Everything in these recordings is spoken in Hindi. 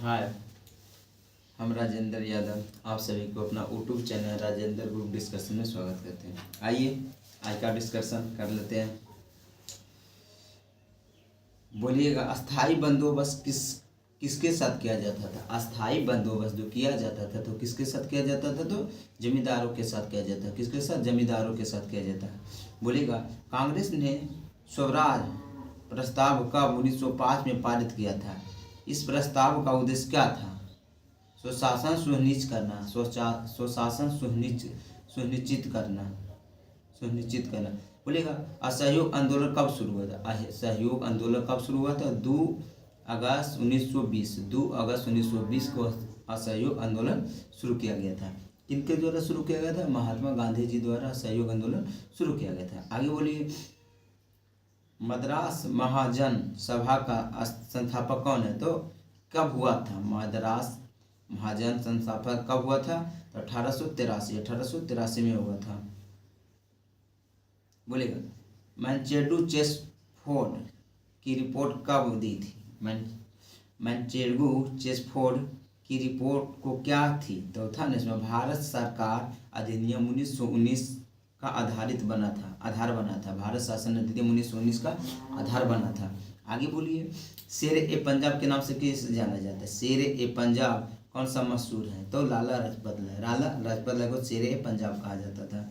हाय, हम राजेंद्र यादव आप सभी को अपना YouTube channel Rajendra group discussion में स्वागत करते हैं। आइए आज का डिस्कशन कर लेते हैं। बोलिएगा, अस्थाई बंदोबस्त किसके साथ किया जाता था? अस्थाई बंदोबस्त जो किया जाता था तो किसके साथ किया जाता था? तो जमींदारों के साथ किया जाता है। किसके साथ? जमींदारों के साथ किया जाता है। बोलिएगा, कांग्रेस ने स्वराज प्रस्ताव कब 1905 में पारित किया था? इस प्रस्ताव का उद्देश्य क्या था? स्वशासन सुनिश्चित करना, स्वशासन सुनिश्चित करना। बोलिएगा, असहयोग आंदोलन कब शुरू हुआ था? असहयोग आंदोलन कब शुरू हुआ था? 2 अगस्त 1920। 2 अगस्त 1920 को असहयोग आंदोलन शुरू किया गया था। किनके द्वारा शुरू किया गया था? महात्मा गांधी जी द्वारा असहयोग आंदोलन शुरू किया गया था। आगे बोलिए, मद्रास महाजन सभा का संस्थापक कौन है? तो कब हुआ था मद्रास महाजन संस्थापक कब हुआ था? तो 1883 में हुआ था। बोलेगा, मैनचेस्टर चेम्सफोर्ड की रिपोर्ट कब दी थी? मैनचेस्टर चेम्सफोर्ड की रिपोर्ट को क्या थी? तो था ना, इसमें भारत सरकार अधिनियम 1919 का आधार बना था। भारत शासन अधिनियम 1919 का आधार बना था। आगे बोलिए, शेर ए पंजाब के नाम से किसे जाना जाता है? शेर ए पंजाब कौन सा मशहूर है? तो लाला लाजपत राय को शेर ए पंजाब कहा जाता था।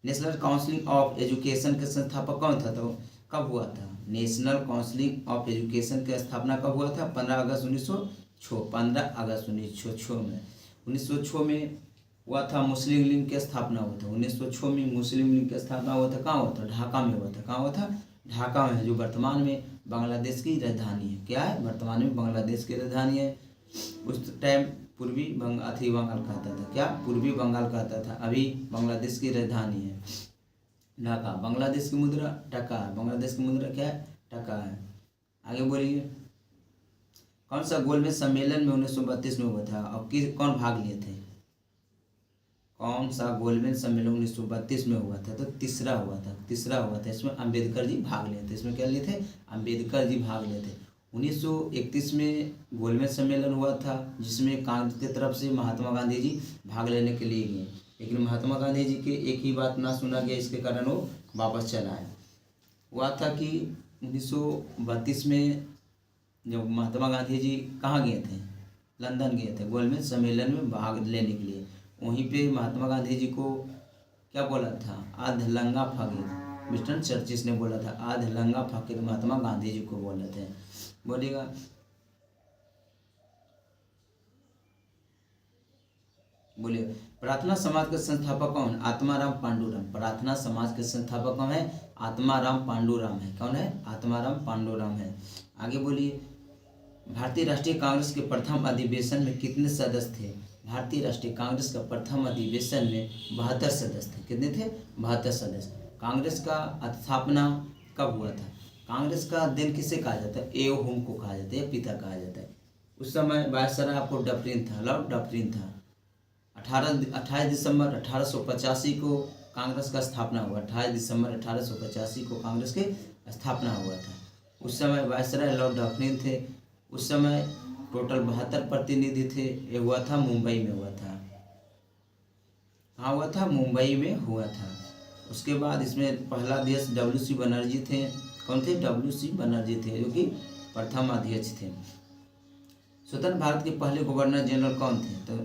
नेशनल काउंसिल ऑफ एजुकेशन के संस्थापक कौन था? तो कब हुआ था? नेशनल काउंसिल ऑफ एजुकेशन की स्थापना कब हुआ था? 15 अगस्त 1906। 15 अगस्त 1906 में 1906 में हुआ था। मुस्लिम लीग की स्थापना हुआ था 1906 में। मुस्लिम लीग की स्थापना हुआ था, कहाँ हुआ था? ढाका में हुआ था। कहाँ हुआ था? ढाका में, जो वर्तमान में बांग्लादेश की राजधानी है। क्या है? वर्तमान में बांग्लादेश की राजधानी है। उस टाइम पूर्वी बंगाल कहता था। क्या? पूर्वी बंगाल कहता था। अभी बांग्लादेश की राजधानी है ढाका। बांग्लादेश की मुद्रा टका है। बांग्लादेश की मुद्रा क्या है? टका है। आगे बोलिए, कौन सा गोलमेज सम्मेलन में 1932 में हुआ था और कौन भाग लिए थे? कौन सा गोलमेज सम्मेलन 1932 में हुआ था? तो तीसरा हुआ था। इसमें अम्बेडकर जी भाग लिए थे। इसमें क्या लिए थे? अम्बेडकर जी भाग लिए थे। 1931 में गोलमेज सम्मेलन हुआ था, जिसमें कांग्रेस की तरफ से महात्मा गांधी जी भाग लेने के लिए गए, लेकिन महात्मा गांधी जी के एक ही बात ना सुना गया, इसके कारण वो वापस चला आए। हुआ था कि 1932 में जब महात्मा गांधी जी कहाँ गए थे? लंदन गए थे गोलमेज सम्मेलन में भाग लेने के लिए। वहीं पे महात्मा गांधी जी को क्या बोला था? अधलंगा फकीर। विंस्टन चर्चिल ने बोला था अधलंगा फकीर, महात्मा गांधी जी को बोले थे। बोलिएगा, प्रार्थना समाज के संस्थापक कौन? आत्माराम पांडुरंग। प्रार्थना समाज के संस्थापक कौन है? आत्माराम पांडुरंग है। कौन है? आत्माराम पांडुरंग है। आगे बोलिए, भारतीय राष्ट्रीय कांग्रेस के प्रथम अधिवेशन में कितने सदस्य थे? भारतीय राष्ट्रीय कांग्रेस का प्रथम अधिवेशन में 72 सदस्य थे। कितने थे? 72 सदस्य। कांग्रेस का स्थापना कब हुआ था? कांग्रेस का दिन किसे कहा जाता है? एओ होम को कहा जाता है या पिता कहा जाता है। उस समय वायसराय आपको डफरिन था, लॉर्ड डफरिन था। 28 दिसंबर 1885 को कांग्रेस का स्थापना हुआ। 28 दिसंबर 1885 को कांग्रेस की स्थापना हुआ था। उस समय वायसराय लॉर्ड डफरिन थे। उस समय टोटल 72 प्रतिनिधि थे। ये हुआ था मुंबई में हुआ था। कहाँ हुआ था? मुंबई में हुआ था। उसके बाद इसमें पहला अध्यक्ष WC बनर्जी थे। कौन थे? WC बनर्जी थे, जो कि प्रथम अध्यक्ष थे। स्वतंत्र भारत के पहले गवर्नर जनरल कौन थे? तो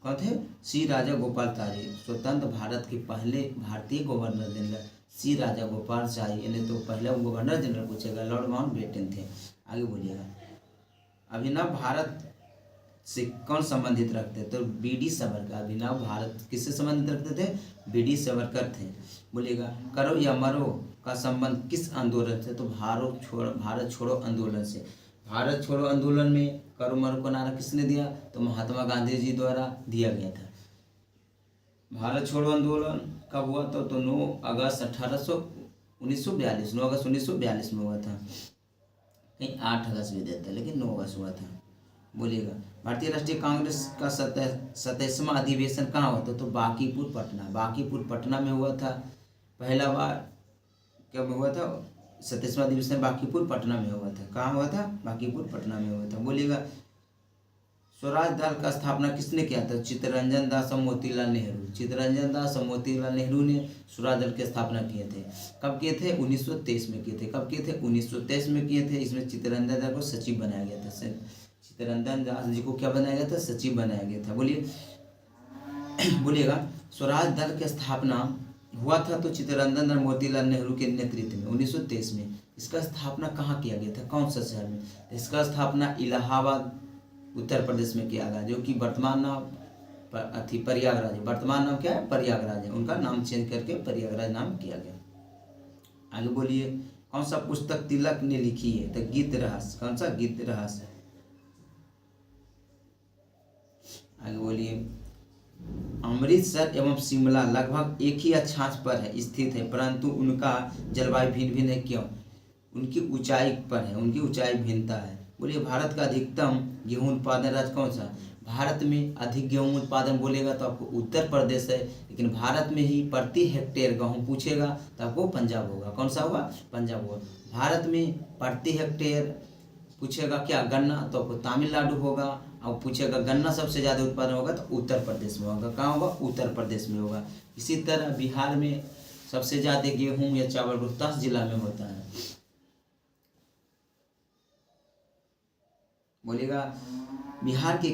कौन थे? सी राजा गोपालाचारी। स्वतंत्र भारत के पहले भारतीय गवर्नर जनरल सी राजा गोपालाचारी, यानी तो पहला गवर्नर जनरल पूछेगा, लॉर्ड माउंटबेटन थे। आगे बोलिएगा, अभिनव भारत से कौन संबंधित रखते? तो BD सावरकर। अभिनव भारत किससे संबंधित रखते थे? BD सावरकर थे। बोलिएगा, करो या मरो का संबंध किस आंदोलन से? तो भारत छोड़ो आंदोलन से। भारत छोड़ो आंदोलन में करो मरो का नारा किसने दिया? तो महात्मा गांधी जी द्वारा दिया गया था। भारत छोड़ो आंदोलन कब हुआ था? तो 9 अगस्त 1942 में हुआ था। कहीं 8 अगस्त भी देता है, लेकिन 9 अगस्त हुआ था। बोलिएगा, भारतीय राष्ट्रीय कांग्रेस का 27वां अधिवेशन कहाँ हुआ था? तो बांकीपुर पटना में हुआ था। पहला बार कब हुआ था? 27वां अधिवेशन बांकीपुर पटना में हुआ था। कहाँ हुआ था? बांकीपुर पटना में हुआ था। बोलिएगा, स्वराज दल का स्थापना किसने किया था? चित्तरंजन दास और मोतीलाल नेहरू। चित्तरंजन दास और मोतीलाल नेहरू ने स्वराज दल की स्थापना किए थे। कब किए थे? 1923 में किए थे। कब किए थे? 1923 में किए थे। इसमें चित्तरंजन दास को सचिव बनाया गया था। चित्तरंजन दास जी को क्या बनाया गया था? सचिव बनाया गया था। बोलिए बोलिएगा। स्वराज दल की स्थापना हुआ था तो चित्तरंजन और मोतीलाल नेहरू के नेतृत्व में 1923 में। इसका स्थापना कहाँ किया गया था? कौन सा शहर में? इसका स्थापना इलाहाबाद उत्तर प्रदेश में किया गया, जो कि वर्तमान नाम प्रयागराज है। वर्तमान नाम क्या है? प्रयागराज है। उनका नाम चेंज करके प्रयागराज नाम किया गया। आगे बोलिए। कौन सा पुस्तक तिलक ने लिखी है? तो गीत रहस्य। कौन सा? गीत रहस्य। आगे बोलिए। अमृतसर एवं शिमला लगभग एक ही अक्षांश पर है स्थित है, परंतु उनका जलवायु भिन्न भिन्न है। क्यों? उनकी ऊंचाई पर है, उनकी ऊंचाई भिन्नता है। बोलिए। भारत का अधिकतम गेहूं उत्पादन राज्य कौन सा? भारत में अधिक गेहूं उत्पादन बोलेगा तो आपको उत्तर प्रदेश है, लेकिन भारत में ही प्रति हेक्टेयर गेहूं पूछेगा तो आपको पंजाब होगा। कौन सा होगा? पंजाब होगा। भारत में प्रति हेक्टेयर पूछेगा क्या? गन्ना, तो आपको तमिलनाडु होगा। और पूछेगा गन्ना सबसे ज़्यादा उत्पादन होगा तो उत्तर प्रदेश में होगा। कहाँ होगा? उत्तर प्रदेश में होगा। इसी तरह बिहार में सबसे ज़्यादा गेहूं या चावल रोहतास जिला में होता है। बोलेगा। बिहार के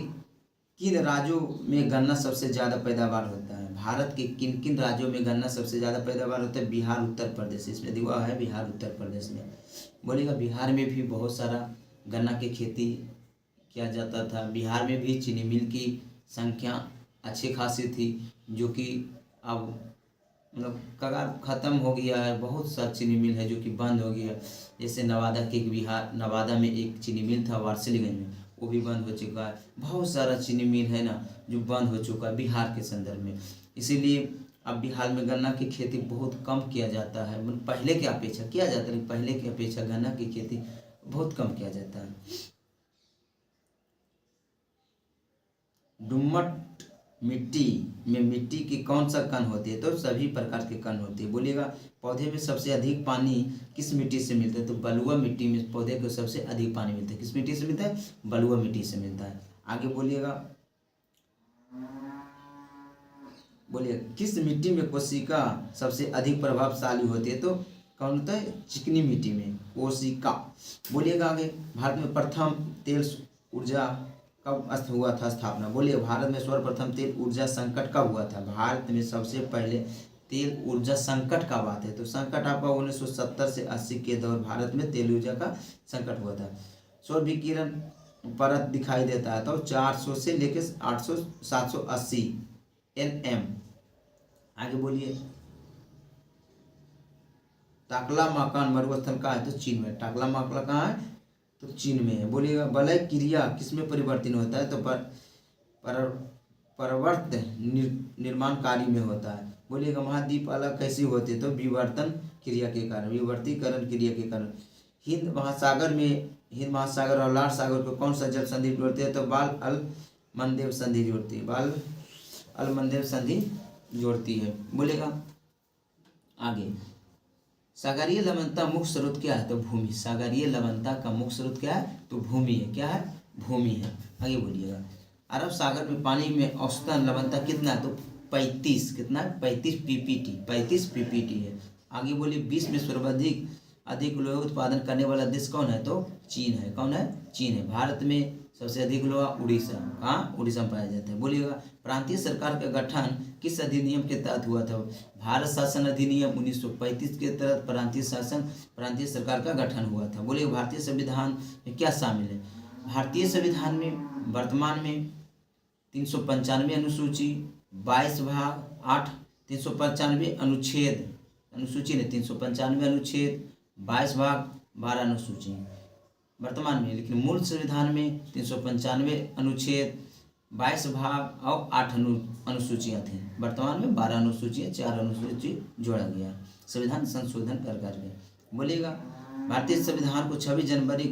किन राज्यों में गन्ना सबसे ज़्यादा पैदावार होता है? भारत के किन किन राज्यों में गन्ना सबसे ज़्यादा पैदावार होता है? बिहार, उत्तर प्रदेश। इसमें दिया है बिहार, उत्तर प्रदेश में। बोलेगा। बिहार में भी बहुत सारा गन्ना की खेती किया जाता था। बिहार में भी चीनी मिल की संख्या अच्छी खासी थी, जो कि अब मतलब कगार ख़त्म हो गया है। बहुत सा चीनी मिल है जो कि बंद हो गया। जैसे नवादा के नवादा में एक चीनी मिल था वारसिलीगंज में, वो भी बंद हो चुका है। बहुत सारा चीनी मिल है ना जो बंद हो चुका है बिहार के संदर्भ में। इसीलिए अब बिहार में गन्ना की खेती बहुत कम किया जाता है। मतलब पहले की अपेक्षा किया जाता है, लेकिन पहले की अपेक्षा गन्ना की खेती बहुत कम किया जाता है। दोमट मिट्टी में मिट्टी की कौन सा कण होती है? तो सभी प्रकार के कण होते हैं। बोलिएगा। पौधे में सबसे अधिक पानी किस मिट्टी से मिलता है? तो बलुआ मिट्टी में पौधे को सबसे अधिक पानी मिलता है। किस मिट्टी से मिलता है? बलुआ मिट्टी से मिलता है। आगे बोलिएगा। बोलिए। किस मिट्टी में कोशिका सबसे अधिक प्रभावशाली होती है? तो कौन होता है? चिकनी मिट्टी में कोशिका। बोलिएगा। आगे। भारत में प्रथम तेल ऊर्जा कब हुआ था स्थापना? बोलिए। भारत में सर्वप्रथम तेल ऊर्जा संकट कब हुआ था? भारत में सबसे पहले तेल ऊर्जा संकट कब आते? तो संकट आपका 1970 से 80 के दौर भारत में तेल ऊर्जा का संकट हुआ था। सौर विकिरण परत दिखाई देता है तो 400 से लेकर 800 780 Nm। आगे बोलिए। टाकला मकान मरुस्थल कहाँ है? तो चीन में। टाकला मकान कहाँ है? तो चीन में है। बोलिएगा। वलय क्रिया किसमें परिवर्तन होता है? तो परवर्त निर्माण कार्य में होता है। बोलिएगा। महाद्वीप अलग कैसे होते हैं? तो विवर्तन क्रिया के कारण, विवर्तीकरण क्रिया के कारण। हिंद महासागर और लाल सागर को कौन सा जल संधि जोड़ती है? तो बाल अल मंदेव संधि जोड़ती है। बाल अल मंदेव संधि जोड़ती है। बोलेगा। आगे। सागरीय लवणता मुख्य स्रोत क्या है? तो भूमि। सागरीय लवणता का मुख्य स्रोत क्या है? तो भूमि है। क्या है? भूमि है। आगे बोलिएगा। अरब सागर में पानी में औसतन लवणता कितना है? तो 35। कितना है? 35 पीपीटी। 35 पीपीटी है। आगे बोलिए। विश्व में सर्वाधिक लोहा उत्पादन करने वाला देश कौन है? तो चीन है। कौन है? चीन है। भारत में सबसे अधिक लोहा उड़ीसा। कहाँ? उड़ीसा में पाया जाता है। बोलिएगा। प्रांतीय सरकार का गठन किस अधिनियम के तहत हुआ था? भारत शासन अधिनियम 1935 के तहत प्रांतीय सरकार का गठन हुआ था। बोलिए। भारतीय संविधान में क्या शामिल है? भारतीय संविधान में वर्तमान में 395 अनुसूची, 22 भाग 8, 395 अनुच्छेद, अनुसूची ने 395 अनुच्छेद, 22 भाग 12 अनुसूची वर्तमान में। लेकिन मूल संविधान में 395 अनुच्छेद, 22 भाग और 8 अनुसूचियाँ थीं। वर्तमान में 12 अनुसूचियाँ, 4 अनुसूची जोड़ा गया संविधान संशोधन कर करके। बोलिएगा। भारतीय संविधान को 26 जनवरी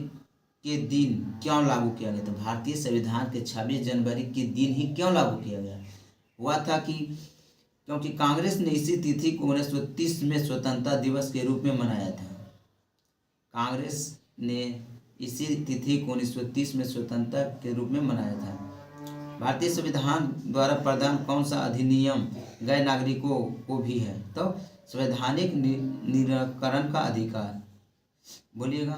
के दिन क्यों लागू किया गया? तो भारतीय संविधान के 26 जनवरी के दिन ही क्यों लागू किया गया? हुआ था कि क्योंकि कांग्रेस ने इसी तिथि को 1930 में स्वतंत्रता दिवस के रूप में मनाया था। कांग्रेस ने इसी तिथि को 1930 में स्वतंत्रता के रूप में मनाया था। भारतीय संविधान द्वारा प्रदान कौन सा अधिनियम गैर नागरिकों को भी है? तो संवैधानिक निराकरण का अधिकार। बोलिएगा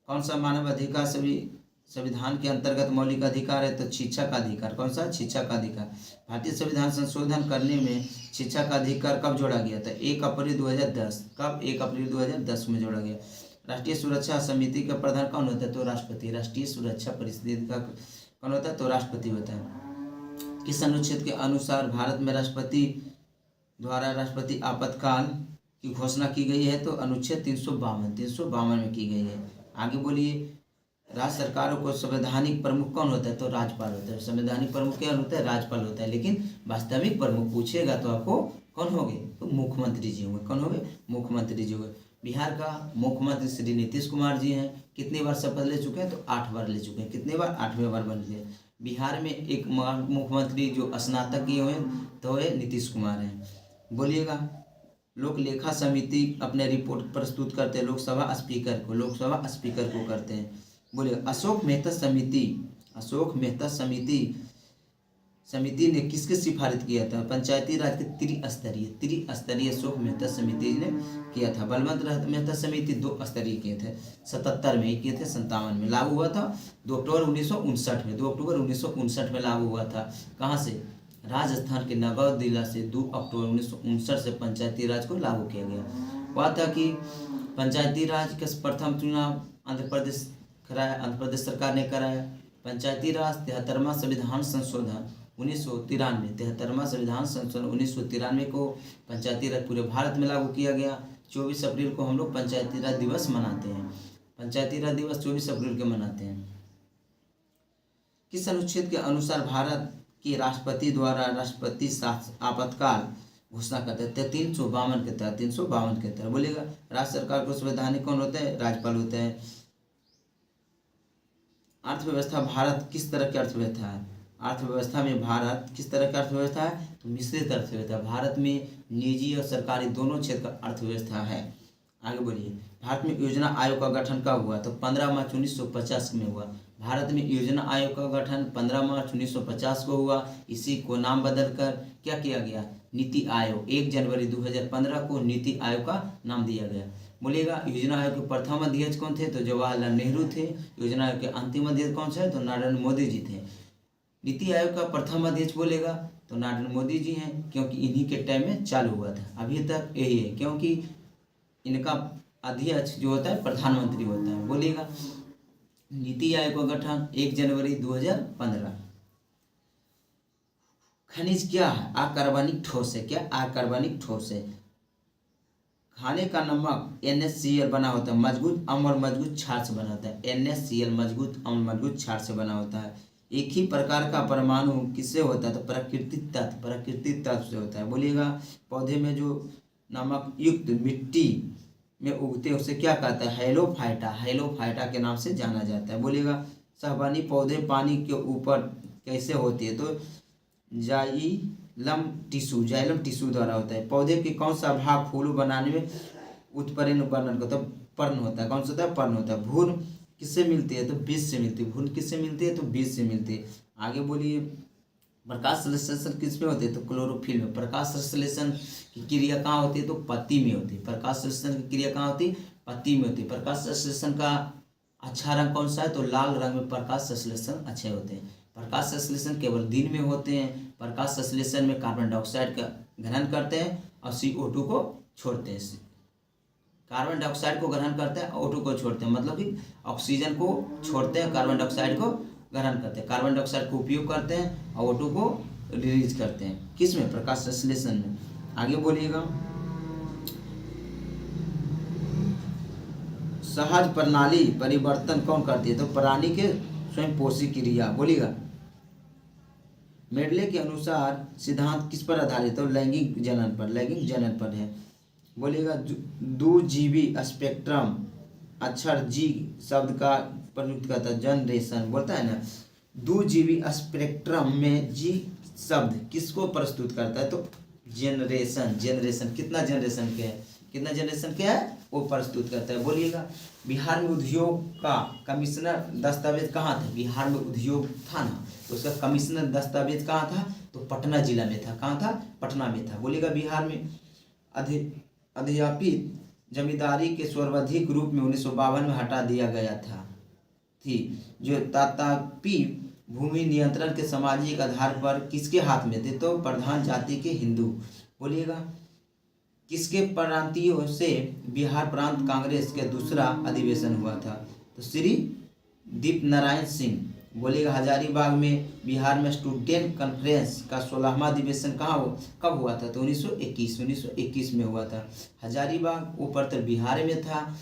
कौन सा मानव अधिकार सभी संविधान के अंतर्गत मौलिक अधिकार है? तो शिक्षा का अधिकार। कौन सा? शिक्षा का अधिकार। भारतीय संविधान संशोधन करने में शिक्षा का अधिकार कब जोड़ा गया था? 1 अप्रैल 2010। कब? 1 अप्रैल 2010 में जोड़ा गया। राष्ट्रीय सुरक्षा समिति का प्रधान कौन होता है? तो राष्ट्रपति। राष्ट्रीय सुरक्षा परिषद का कौन होता है? तो राष्ट्रपति होता है। किस अनुच्छेद के अनुसार भारत में राष्ट्रपति द्वारा राष्ट्रपति आपातकाल की घोषणा की गई है? तो अनुच्छेद 352 में की गई है। आगे बोलिए, राज्य सरकारों को संवैधानिक प्रमुख कौन होता है? तो राज्यपाल होता है। संवैधानिक प्रमुख क्या होता है? राज्यपाल होता है। लेकिन वास्तविक प्रमुख पूछेगा तो आपको कौन होंगे? तो मुख्यमंत्री जी होंगे। कौन होंगे? मुख्यमंत्री जी होंगे। बिहार का मुख्यमंत्री श्री नीतीश कुमार जी हैं। कितनी बार शपथ ले चुके हैं? तो 8 बार ले चुके हैं। कितनी बार? 8वें बार बन गए। बिहार में एक मुख्यमंत्री जो स्नातक किए हुए तो वे नीतीश कुमार हैं। बोलिएगा, लोक लेखा समिति अपने रिपोर्ट प्रस्तुत करते हैं लोकसभा स्पीकर को करते हैं। बोलिए, अशोक मेहता समिति ने किसके सिफारिश किया था? पंचायती राज के त्रिस्तरीय अशोक मेहता समिति ने किया था। बलवंत मेहता समिति 2 स्तरीय किए थे। 77 में किए थे, 57 में लागू हुआ था। 2 अक्टूबर 1959 में लागू हुआ था। कहाँ से? राजस्थान के नगौर से 2 अक्टूबर 1959 से पंचायती राज को लागू किया गया। हुआ था कि पंचायती राज का प्रथम चुनाव आंध्र प्रदेश सरकार ने कराया। पंचायती राज 73वां संविधान संशोधन 1993 को पंचायती राज पूरे भारत में लागू किया गया। 24 अप्रैल को हम लोग पंचायती राज दिवस मनाते हैं। पंचायती राज दिवस 24 अप्रैल को मनाते हैं। किस अनुच्छेद के अनुसार भारत के राष्ट्रपति द्वारा राष्ट्रपति आपातकाल घोषणा करते हैं? 352 के तहत। बोलिएगा, राज्य सरकार को संवैधानिक कौन होता है? राज्यपाल होता है। अर्थव्यवस्था, भारत किस तरह की अर्थव्यवस्था है? अर्थव्यवस्था में भारत किस तरह की अर्थव्यवस्था है? तो मिश्रित अर्थव्यवस्था। भारत में निजी और सरकारी दोनों क्षेत्र का अर्थव्यवस्था है। आगे बोलिए, भारत में योजना आयोग का गठन कब हुआ? तो 15 मार्च 1950 में हुआ। भारत में योजना आयोग का गठन 15 मार्च 1950 को हुआ। इसी को नाम बदलकर क्या किया गया? नीति आयोग। 1 जनवरी 2015 को नीति आयोग का नाम दिया गया। बोलिएगा, योजना आयोग के प्रथम अध्यक्ष कौन थे? तो जवाहरलाल नेहरू थे। योजना आयोग के अंतिम अध्यक्ष कौन से? तो नरेंद्र मोदी जी थे। नीति आयोग का प्रथम अध्यक्ष बोलेगा तो नरेंद्र मोदी जी हैं, क्योंकि इन्हीं के टाइम में चालू हुआ था। अभी तक यही है, क्योंकि इनका अध्यक्ष जो होता है प्रधानमंत्री होता है। बोलिएगा, नीति आयोग का गठन 1 जनवरी 2015। खनिज क्या है? अकार्बनिक ठोस है। क्या? अकार्बनिक ठोस है। खाने का नमक NaCl बना होता है, मजबूत अम्ल और मजबूत क्षार से बना होता है। NaCl मजबूत अम्ल मजबूत क्षार से बना होता है। एक ही प्रकार का परमाणु किससे होता है? तो प्राकृतिक तत्व से होता है। बोलिएगा, पौधे में जो नमक युक्त मिट्टी में उगते हैं उसे क्या कहता है? हैलोफाइटा के नाम से जाना जाता है। बोलिएगा, सहबानी पौधे पानी के ऊपर कैसे होती है? तो जाइलम टिश्यू द्वारा होता है। पौधे के कौन सा भाग फूल बनाने में उत्पन्न होता है? पर्ण होता है। कौन सा होता है? पर्ण होता है। भून किससे मिलती है? तो बीज से मिलती है। भून किससे मिलती है? तो बीज से मिलती है। आगे बोलिए, प्रकाश संश्लेषण किस में होती है? तो क्लोरोफिल में। प्रकाश संश्लेषण की क्रिया कहाँ होती है? तो पत्ती में होती है। प्रकाश संश्लेषण की क्रिया कहाँ होती है? पत्ती में होती है। प्रकाश संश्लेषण का अच्छा रंग कौन सा है? तो लाल रंग में प्रकाश संश्लेषण अच्छे होते हैं। प्रकाश संश्लेषण केवल दिन में होते हैं। प्रकाश संश्लेषण में कार्बन डाइऑक्साइड का ग्रहण करते हैं और CO2 को छोड़ते हैं। कार्बन डाइऑक्साइड को ग्रहण करते हैं, O2 को छोड़ते हैं। मतलब कि ऑक्सीजन को छोड़ते हैं, कार्बन डाइऑक्साइड को ग्रहण करते हैं। कार्बन डाइऑक्साइड को उपयोग करते हैं और O2 को रिलीज करते हैं। किस में? प्रकाश संश्लेषण में। आगे बोलिएगा, सहज प्रणाली परिवर्तन कौन करती है? तो प्राणी के स्वयं पोषी क्रिया। बोलिएगा, मेडले के अनुसार सिद्धांत किस पर आधारित है? तो लैंगिक जनन पर है। बोलिएगा, द्विजीवी स्पेक्ट्रम अक्षर G शब्द का प्रयुक्त करता है। जनरेशन बोलता है ना, द्विजीवी स्पेक्ट्रम में G शब्द किसको प्रस्तुत करता है? तो जनरेशन। कितना जनरेशन के है? वो प्रस्तुत करता है। बोलिएगा बिहार में उद्योग का कमिश्नर दस्तावेज कहाँ था? बिहार में उद्योग था ना, तो उसका कमिश्नर दस्तावेज कहाँ था? तो पटना जिला में था। कहाँ था? पटना में था। बोलिएगा बिहार में अध्यापित जमींदारी के सर्वाधिक रूप में 1952 में हटा दिया गया था थी, जो तथापि भूमि नियंत्रण के सामाजिक आधार पर किसके हाथ में थे? तो प्रधान जाति के हिंदू। बोलिएगा किसके प्रांतियों से बिहार प्रांत कांग्रेस के दूसरा अधिवेशन हुआ था? तो श्री दीप नारायण सिंह। बोलिएगा हजारीबाग में बिहार में स्टूडेंट कॉन्फ्रेंस का 16वां अधिवेशन कब हुआ था? तो 1921 में हुआ था। हजारीबाग ऊपर तो बिहार में था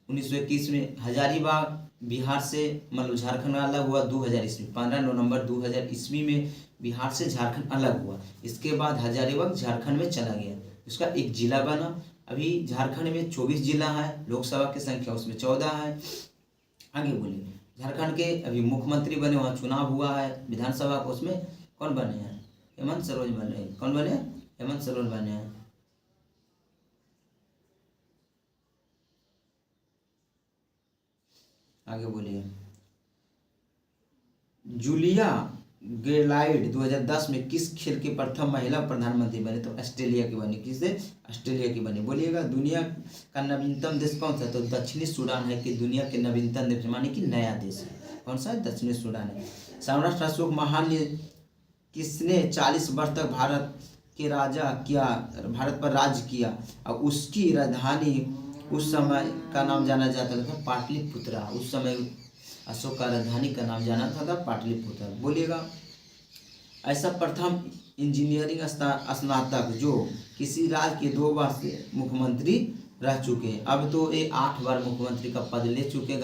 1921 में। हजारीबाग बिहार से मतलब झारखंड अलग हुआ 2000 ईस्वी, 15 नवंबर 2000 ईस्वी में बिहार से झारखंड अलग हुआ। इसके बाद हजारीबाग झारखंड में चला गया, उसका एक जिला बना। अभी झारखंड में 24 जिला है, लोकसभा की संख्या उसमें 14 है। आगे बोलिए झारखंड के अभी मुख्यमंत्री बने, वहाँ चुनाव हुआ है। विधानसभा को उसमें कौन बने हैं? हेमंत सोरेन बने। कौन बने? हेमंत सोरेन बने हैं। आगे बोलिए जूलिया गिलार्ड 2010 में किस खेल की प्रथम महिला प्रधानमंत्री बने? तो ऑस्ट्रेलिया की बनी। किससे? ऑस्ट्रेलिया की बनी। बोलिएगा दुनिया का नवीनतम देश कौन सा? तो दक्षिणी सूडान है कि दुनिया के नवीनतम देश माने कि नया देश है। कौन सा है? दक्षिणी सूडान है। सम्राट अशोक महान ने किसने 40 वर्ष तक भारत के राजा किया, भारत पर राज किया और उसकी राजधानी उस समय का नाम जाना जाता था पाटलिपुत्रा। उस समय अशोक का राजधानी का नाम जाना था पाटलिपुत्र। बोलिएगा ऐसा प्रथम इंजीनियरिंग स्नातक जो किसी राज्य के 2 बार से मुख्यमंत्री रह चुके हैं। अब तो ये 8 बार मुख्यमंत्री का पद ले चुके,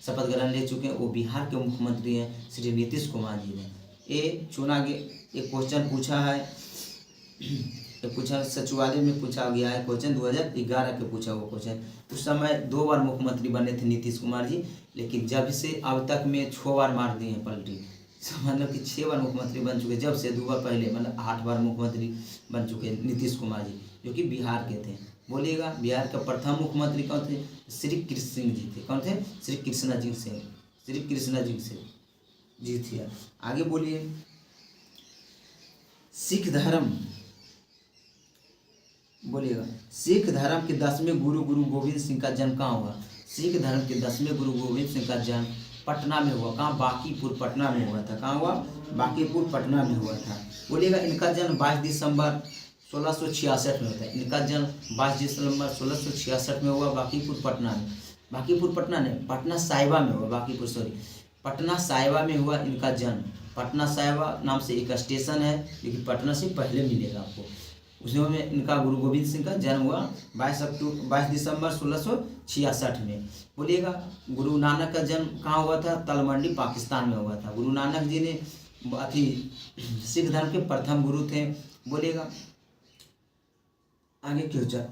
शपथ ग्रहण ले चुके हैं। वो बिहार के मुख्यमंत्री हैं श्री नीतीश कुमार जी ने। ये चुना गया, एक क्वेश्चन पूछा है, एक पूछा सचिवालय में पूछा गया है क्वेश्चन, 2011 के पूछा हुआ क्वेश्चन। उस समय 2 बार मुख्यमंत्री बने थे नीतीश कुमार जी, लेकिन जब से अब तक में 6 बार मार दिए हैं पलटी। मतलब कि 6 बार मुख्यमंत्री बन चुके, जब से 2 बार पहले मतलब 8 बार मुख्यमंत्री बन चुके नीतीश कुमार जी, जो कि बिहार के थे। बोलिएगा बिहार का प्रथम मुख्यमंत्री कौन थे? श्री कृष्ण सिंह जी थे। कौन थे? श्री कृष्णा जी से, श्री कृष्णा जी से जी थे। आगे बोलिए सिख धर्म। बोलिएगा सिख धर्म के 10वें गुरु गोविंद सिंह का जन्म कहाँ हुआ? सिख धर्म के 10वें गुरु गोविंद सिंह का जन्म पटना में हुआ। कहाँ? बांकीपुर पटना में हुआ था। कहाँ हुआ? बांकीपुर पटना में हुआ था। बोलिएगा इनका जन्म 22 दिसंबर 1666 में होता है। इनका जन्म 22 दिसंबर 1666 में हुआ बांकीपुर पटना में। बांकीपुर पटना नहीं, पटना साहिबा में हुआ। बांकीपुर सॉरी, पटना साहिबा में हुआ इनका जन्म। पटना साहिबा नाम से एक स्टेशन है, लेकिन पटना से पहले मिलेगा आपको। उसमें इनका गुरु गोविंद सिंह का जन्म हुआ 22 दिसंबर 1666 में। बोलिएगा गुरु नानक का जन्म कहाँ हुआ था? तलमंडी पाकिस्तान में हुआ था। गुरु नानक जी ने सिख धर्म के प्रथम गुरु थे। बोलिएगा आगे क्यों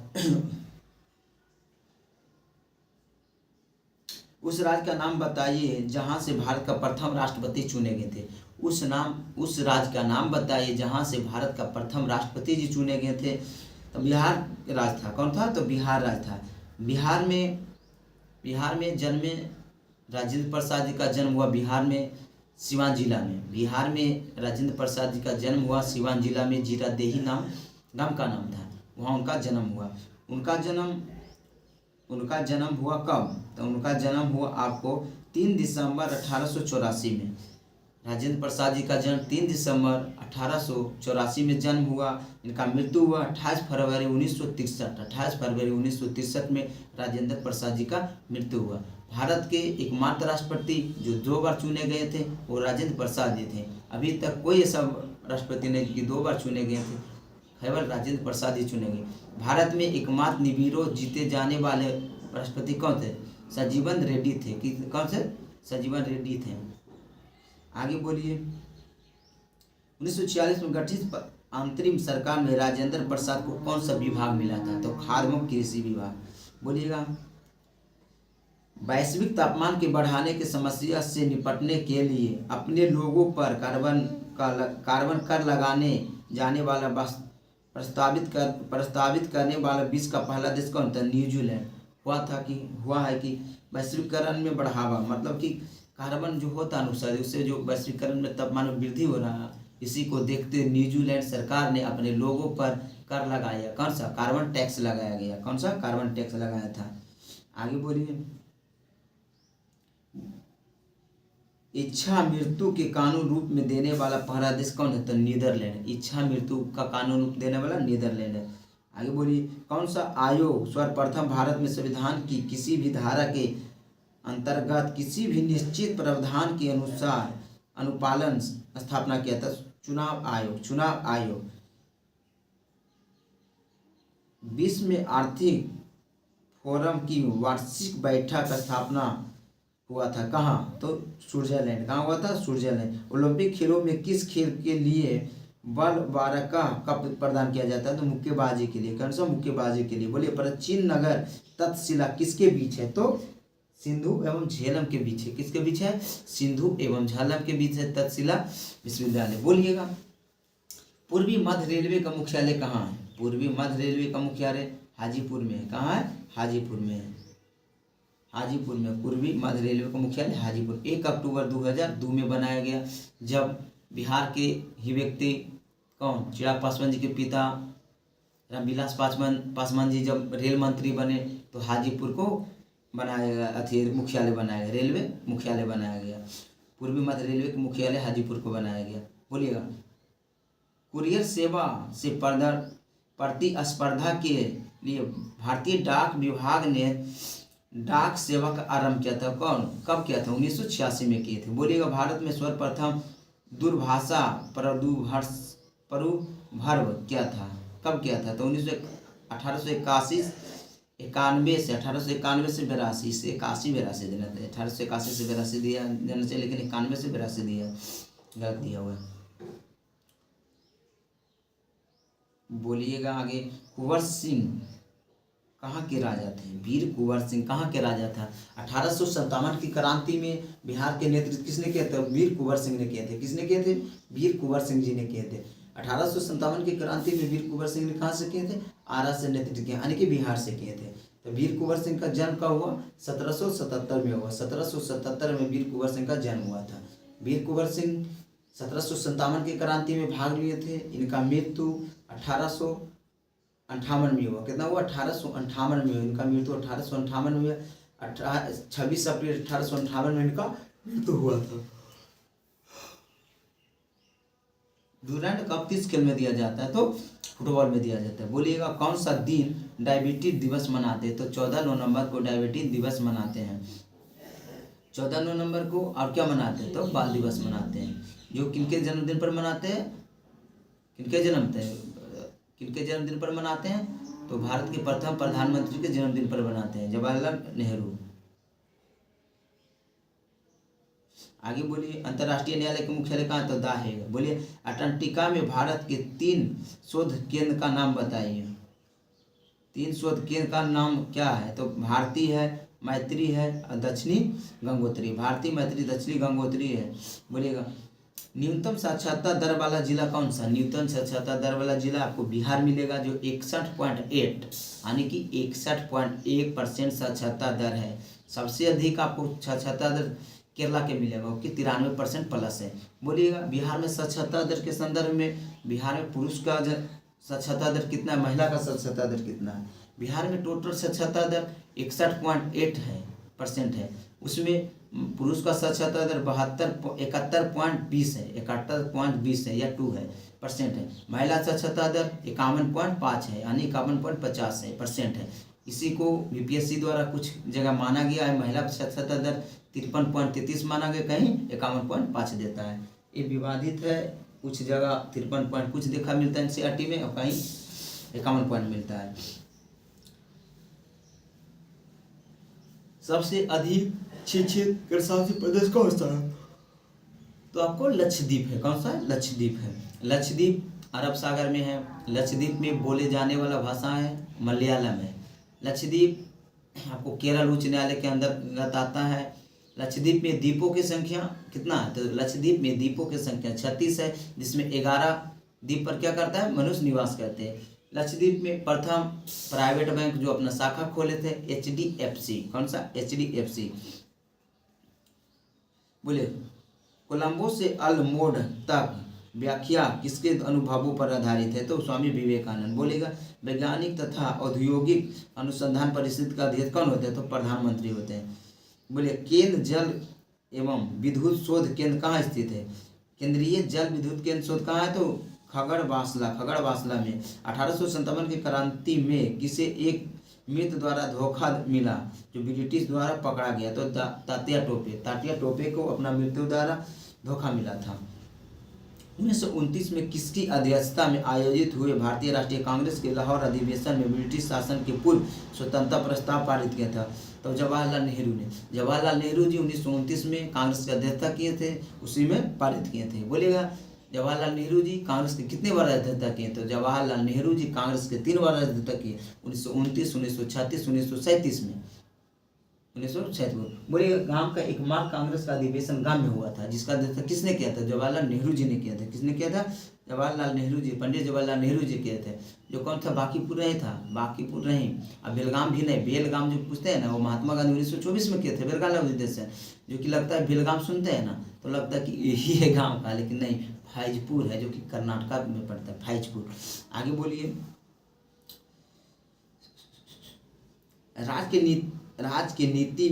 उस राज्य का नाम बताइए जहां से भारत का प्रथम राष्ट्रपति चुने गए थे। उस राज्य का नाम बताइए जहां से भारत का प्रथम राष्ट्रपति जी चुने गए थे। तो बिहार राज्य था। कौन था? तो बिहार राज्य था। बिहार में जन्मे राजेंद्र प्रसाद जी का जन्म हुआ बिहार में सिवान जिला में। बिहार में राजेंद्र प्रसाद जी का जन्म हुआ सिवान जिला में। जीरादेही गांव का नाम था, वहाँ उनका जन्म हुआ। उनका जन्म हुआ कब? तो उनका जन्म हुआ आपको 3 दिसंबर 1884 में। राजेंद्र प्रसाद जी का जन्म 3 दिसंबर 1884 में जन्म हुआ। इनका मृत्यु हुआ 28 फरवरी 1963। 28 फरवरी 1963 में राजेंद्र प्रसाद जी का मृत्यु हुआ। भारत के एकमात्र राष्ट्रपति जो 2 बार चुने गए थे वो राजेंद्र प्रसाद जी थे। अभी तक कोई ऐसा राष्ट्रपति नहीं कि 2 बार चुने गए थे, केवल राजेंद्र प्रसाद जी चुने गए। भारत में एकमात्र निर्विरोध जीते जाने वाले राष्ट्रपति कौन थे? संजीवन रेड्डी थे। कि कौन से? संजीवन रेड्डी थे। आगे बोलिए 1946 में गठित अंतरिम सरकार में राजेंद्र प्रसाद को कौन सा विभाग मिला था? तो खाद्य एवं कृषि विभाग। बोलिएगा वैश्विक तापमान के बढ़ाने की समस्या से निपटने के लिए अपने लोगों पर कार्बन कर लगाने जाने वाला प्रस्तावित करने वाला विश्व का पहला देश कौन था? न्यूजीलैंड। हुआ है कि वैश्वीकरण में बढ़ावा, मतलब कि कार्बन जो होता है अनुसार उससे जो वैश्वीकरण में तापमान में वृद्धि हो रहा है, इसी को देखते न्यूजीलैंड सरकार ने अपने लोगों पर कर लगाया। कौन सा? कार्बन टैक्स लगाया गया। कौन सा? कार्बन टैक्स लगाया था। आगे बोलिए। इच्छा मृत्यु के कानून रूप में देने वाला पहला देश कौन है? तो नीदरलैंड। इच्छा मृत्यु का कानून रूप देने वाला नीदरलैंड है। आगे बोलिए। कौन सा आयोग सर्वप्रथम भारत में संविधान की किसी भी धारा के अंतर्गत किसी भी निश्चित प्रावधान के अनुसार अनुपालन स्थापना किया था? चुनाव आयोग। चुनाव आयोग। विश्व में आर्थिक फोरम की वार्षिक बैठक स्थापना हुआ था कहाँ? तो स्विट्जरलैंड। कहाँ हुआ था? स्विट्जरलैंड। ओलंपिक खेलों में किस खेल के लिए बल 12 का कप प्रदान किया जाता है? तो मुक्केबाजी के लिए। कौन सा? मुक्केबाजी के लिए। बोलिए। प्राचीन नगर तक्षशिला किसके बीच है? तो सिंधु एवं झेलम के बीच है। किसके बीच है? सिंधु एवं झेलम के बीच है तक्षशिला विश्वविद्यालय। बोलिएगा। पूर्वी मध्य रेलवे का मुख्यालय कहाँ है? पूर्वी मध्य रेलवे का मुख्यालय हाजीपुर में है। कहाँ है? हाजीपुर में है। हाजीपुर में पूर्वी मध्य रेलवे का मुख्यालय हाजीपुर। 1 अक्टूबर 2002 में बनाया गया, जब बिहार के ही व्यक्ति कौन? चिराग पासवान जी के पिता रामविलास पासवान जी जब रेल मंत्री बने तो हाजीपुर को बनाया गया, मुख्यालय बनाया गया, रेलवे मुख्यालय बनाया गया। पूर्वी मध्य रेलवे के मुख्यालय हाजीपुर को बनाया गया। बोलिएगा। कुरियर सेवा से प्रतिस्पर्धा के लिए भारतीय डाक विभाग ने डाक सेवा का आरंभ किया था। कौन? कब किया था? 1986 में किए थे। बोलिएगा। भारत में सर्वप्रथम दूरभाषा प्रादुर्भाव क्या था? कब किया था? तो 1881 91 से 1891 से 82 से 81 देना था। 1881 से 82 देना चाहिए, लेकिन 91 से 82 दिया, गलत दिया हुआ है। बोलिएगा आगे। कुंवर सिंह कहाँ के राजा थे? वीर कुंवर सिंह कहाँ के राजा था? 1857 की क्रांति में बिहार के नेतृत्व किसने किए थे? वीर कुंवर सिंह ने किए थे। किसने किए थे? वीर कुंवर सिंह जी ने किए थे। 1857 की क्रांति में वीर कुंवर सिंह ने कहाँ से किए थे? आरा से नेतृत्व किया, यानी कि बिहार से किए थे। तो वीर कुंवर सिंह का जन्म कब हुआ? 1777 में हुआ। 1777 में वीर कुंवर सिंह का जन्म हुआ था। वीर कुंवर सिंह 1757 की क्रांति में भाग लिए थे। इनका मृत्यु 1858 में हुआ। कितना हुआ? 1858 में हुआ। इनका मृत्यु 1858 में हुआ। 26 अप्रैल 1858 में इनका मृत्यु हुआ था। डुरैंड कप किस खेल में दिया जाता है? तो फुटबॉल में दिया जाता है। बोलिएगा। कौन सा दिन डायबिटीज दिवस मनाते हैं? तो 14 नवंबर को डायबिटीज दिवस मनाते हैं। 14 नवंबर को और क्या मनाते हैं? तो बाल दिवस मनाते हैं। जो किनके जन्मदिन पर मनाते हैं? किनके जन्मदिन पर मनाते हैं? तो भारत के प्रथम प्रधानमंत्री के जन्मदिन पर मनाते हैं, जवाहरलाल नेहरू। आगे बोलिए। अंतर्राष्ट्रीय न्यायालय के मुख्यालय कहाँ? तो द हेग। बोलिए। अंटार्कटिका में भारत के 3 शोध केंद्र का नाम बताइए। 3 शोध केंद्र का नाम क्या है? तो भारती है, मैत्री है और दक्षिणी गंगोत्री। भारती, मैत्री, दक्षिणी गंगोत्री है। बोलिएगा। न्यूनतम साक्षरता दर वाला जिला कौन सा? न्यूनतम साक्षरता दर वाला जिला आपको बिहार मिलेगा, जो 61.8 यानी कि 61.1% साक्षरता दर है। सबसे अधिक आपको साक्षरता दर केरला के मिलेगा, कि 93% प्लस है। बोलिएगा। बिहार में साक्षरता दर के संदर्भ में बिहार में पुरुष का साक्षरता दर कितना है, महिला का साक्षरता दर कितना है? बिहार में टोटल साक्षरता दर 61.8% है। उसमें पुरुष का साक्षरता दर 71.20 है, 71.20 है या 2 है % है। महिला साक्षरता दर 51.5 है, यानी 51.50 है % है। इसी को बीपीएससी द्वारा कुछ जगह माना गया है। महिला साक्षरता दर 53.33 माना गया, कहीं 51.5 देता है। ये विवादित है। कुछ जगह 53 कुछ देखा मिलता है एनसीईआरटी में, और कहीं 51 मिलता है। सबसे अधिक शिक्षित कृषि प्रदेश कौन सा है? तो आपको लक्षद्वीप है। कौन सा है? लक्षद्वीप है। लक्षद्वीप अरब सागर में है। लक्षद्वीप में बोले जाने वाला भाषा है मलयालम है। लक्षद्वीप आपको केरल उच्च न्यायालय के अंतर्गत आता है। लक्षद्वीप में द्वीपों की संख्या कितना है? तो लक्षद्वीप में द्वीपों की संख्या 36 है, जिसमें 11 द्वीप पर क्या करता है? मनुष्य निवास करते हैं। लक्षद्वीप में प्रथम प्राइवेट बैंक जो अपना शाखा खोले थे HDFC। कौन सा? HDFC। बोले कोलंबो से अल्मोड़ तक व्याख्या किसके अनुभवों पर आधारित है? तो स्वामी विवेकानंद। बोलेगा वैज्ञानिक तथा औद्योगिक अनुसंधान परिषद का अध्यक्ष कौन होते हैं? तो प्रधानमंत्री होते हैं। बोले केंद्र जल एवं विद्युत शोध केंद्र कहाँ स्थित है? केंद्रीय जल विद्युत केंद्र शोध कहाँ है? तो खगड़वासला में। 1857 की क्रांति में किसे एक मित्र द्वारा धोखा मिला जो ब्रिटिश द्वारा पकड़ा गया? तो तात्या टोपे को अपना मृत्यु द्वारा धोखा मिला था। 1929 में किसकी अध्यक्षता में आयोजित हुए भारतीय राष्ट्रीय कांग्रेस के लाहौर अधिवेशन में ब्रिटिश शासन के पूर्व स्वतंत्रता प्रस्ताव पारित किया था? तो जवाहरलाल नेहरू ने। जवाहरलाल नेहरू जी 1929 में कांग्रेस की अध्यक्षता किए थे, उसी में पारित किए थे। बोलिएगा जवाहरलाल नेहरू जी कांग्रेस के कितने बार अध्यक्षता किए? तो जवाहरलाल नेहरू जी कांग्रेस के 3 बार अध्यक्षता किए, 1929, 1936, 1937 में। 1937। बोलिए गांव का एकमात्र कांग्रेस का अधिवेशन गांव में हुआ था, जिसका अध्यक्षता किसने किया था? जवाहरलाल नेहरू जी ने किया था। किसने किया था? जवाहरलाल नेहरू जी, पंडित जवाहरलाल नेहरू जी किए थे। जो कौन था? बांकीपुर नहीं था, बांकीपुर नहीं, अब बेलगाम भी नहीं। बेलगाम जो पूछते हैं ना, वो महात्मा गांधी 1924 में किए थे, बेलगाम अधिवेशन। जो कि लगता है बेलगाम सुनते हैं ना तो लगता है कि यही है गाँव का, लेकिन नहीं, फैजपुर है, जो कि कर्नाटका में पड़ता है, फैजपुर। आगे बोलिए राज्य की नीति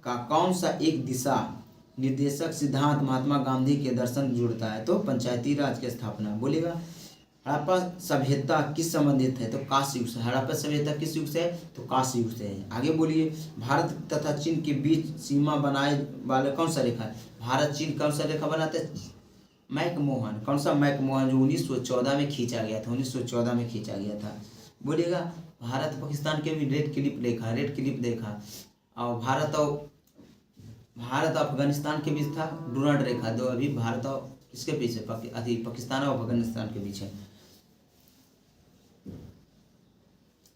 का कौन सा एक दिशा निर्देशक सिद्धांत महात्मा गांधी के दर्शन जुड़ता है? तो पंचायती राज की स्थापना। बोलेगा हड़प्पा सभ्यता किस संबंधित है? तो कांस्य युग से। हड़प्पा सभ्यता किस युग से है? तो कांस्य युग से है। आगे बोलिए भारत तथा चीन के बीच सीमा बनाए वाले कौन सा रेखा है? भारत चीन कौन सा रेखा बनाते हैं? मैकमोहन। कौन सा? मैकमोहन, जो 1914 में खींचा गया था, 1914 में खींचा गया था। बोलिएगा भारत पाकिस्तान के भी रेड क्लिप देखा, और भारत अफगानिस्तान के बीच था डुरांड रेखा। दो अभी भारत और किसके बीच है? पाकिस्तान और अफगानिस्तान के बीच है।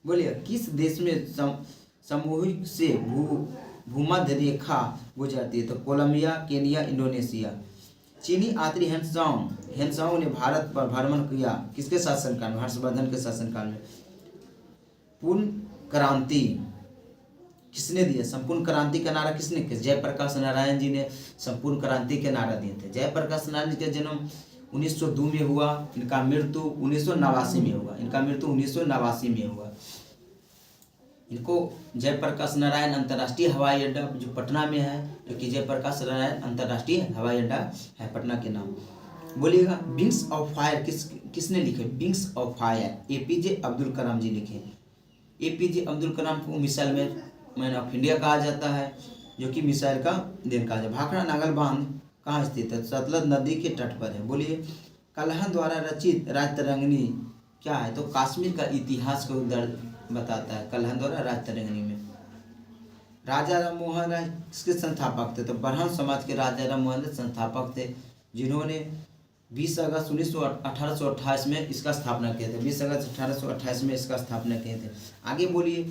बोलिए किस देश में सामूहिक से भूमध्य रेखा गुजरती है? तो कोलंबिया, केनिया, इंडोनेशिया। चीनी यात्री हेनसाओ ने भारत पर भ्रमण किया किसके शासनकाल में? हर्षवर्धन के शासनकाल में। पूर्ण क्रांति किसने दिया? संपूर्ण क्रांति का नारा किसने किया? जयप्रकाश नारायण जी ने संपूर्ण क्रांति के नारा दिए थे। जयप्रकाश नारायण जी का जन्म 1902 में हुआ, इनका मृत्यु 1989 में हुआ। इनको जयप्रकाश नारायण अंतर्राष्ट्रीय हवाई अड्डा जो पटना में है, जो कि जयप्रकाश नारायण अंतर्राष्ट्रीय हवाई अड्डा है पटना के नाम। बोलिएगा विंग्स ऑफ फायर किसने लिखे? Wings of Fire APJ Abdul Kalam ji लिखे। APJ अब्दुल कलाम को मिसाइल मैन ऑफ इंडिया कहा जाता है, जो कि मिसाइल का देन कहा जाता है। भाखड़ा नागल बांध कहाँ स्थित है? सतलज नदी के तट पर है। बोलिए कल्हण द्वारा रचित राजतरंगिणी क्या है? तो कश्मीर का इतिहास को दर्ज बताता है कल्हण द्वारा राजतरंगिणी में। राजा राम मोहन राय किसके संस्थापक थे? तो ब्राह्मण समाज के राजा राम मोहन राय संस्थापक थे, जिन्होंने 20 अगस्त 1828 में इसका स्थापना किए थे। 20 अगस्त 1828 में इसका स्थापना किए थे। आगे बोलिए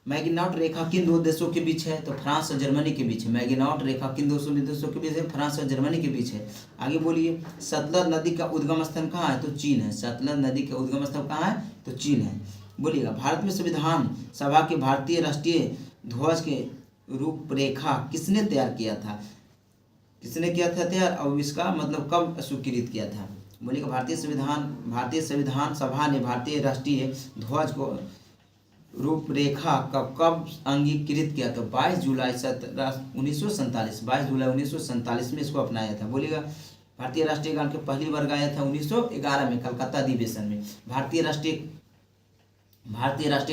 मैगिनॉट रेखा किन 2 देशों के बीच है? तो फ्रांस और जर्मनी के बीच है। मैगिनॉट रेखा किन 2 देशों के बीच है? फ्रांस और जर्मनी के बीच है। आगे बोलिए सतलज नदी का उद्गम स्थल कहाँ है? तो चीन है। सतलज नदी का उद्गम स्थल कहाँ है? तो चीन है। बोलिएगा भारत में संविधान सभा के भारतीय राष्ट्रीय ध्वज के रूपरेखा किसने तैयार किया था? तैयार, और इसका मतलब कब स्वीकृत किया था? बोलिएगा भारतीय संविधान सभा ने भारतीय राष्ट्रीय ध्वज को रूपरेखा कब अंगीकृत किया? तो 22 जुलाई 1947 में इसको अपनाया था। बोलिएगा भारतीय राष्ट्रीय गान के पहली बार गाया था 1911 में कलकत्ता अधिवेशन में। भारतीय राष्ट्रीय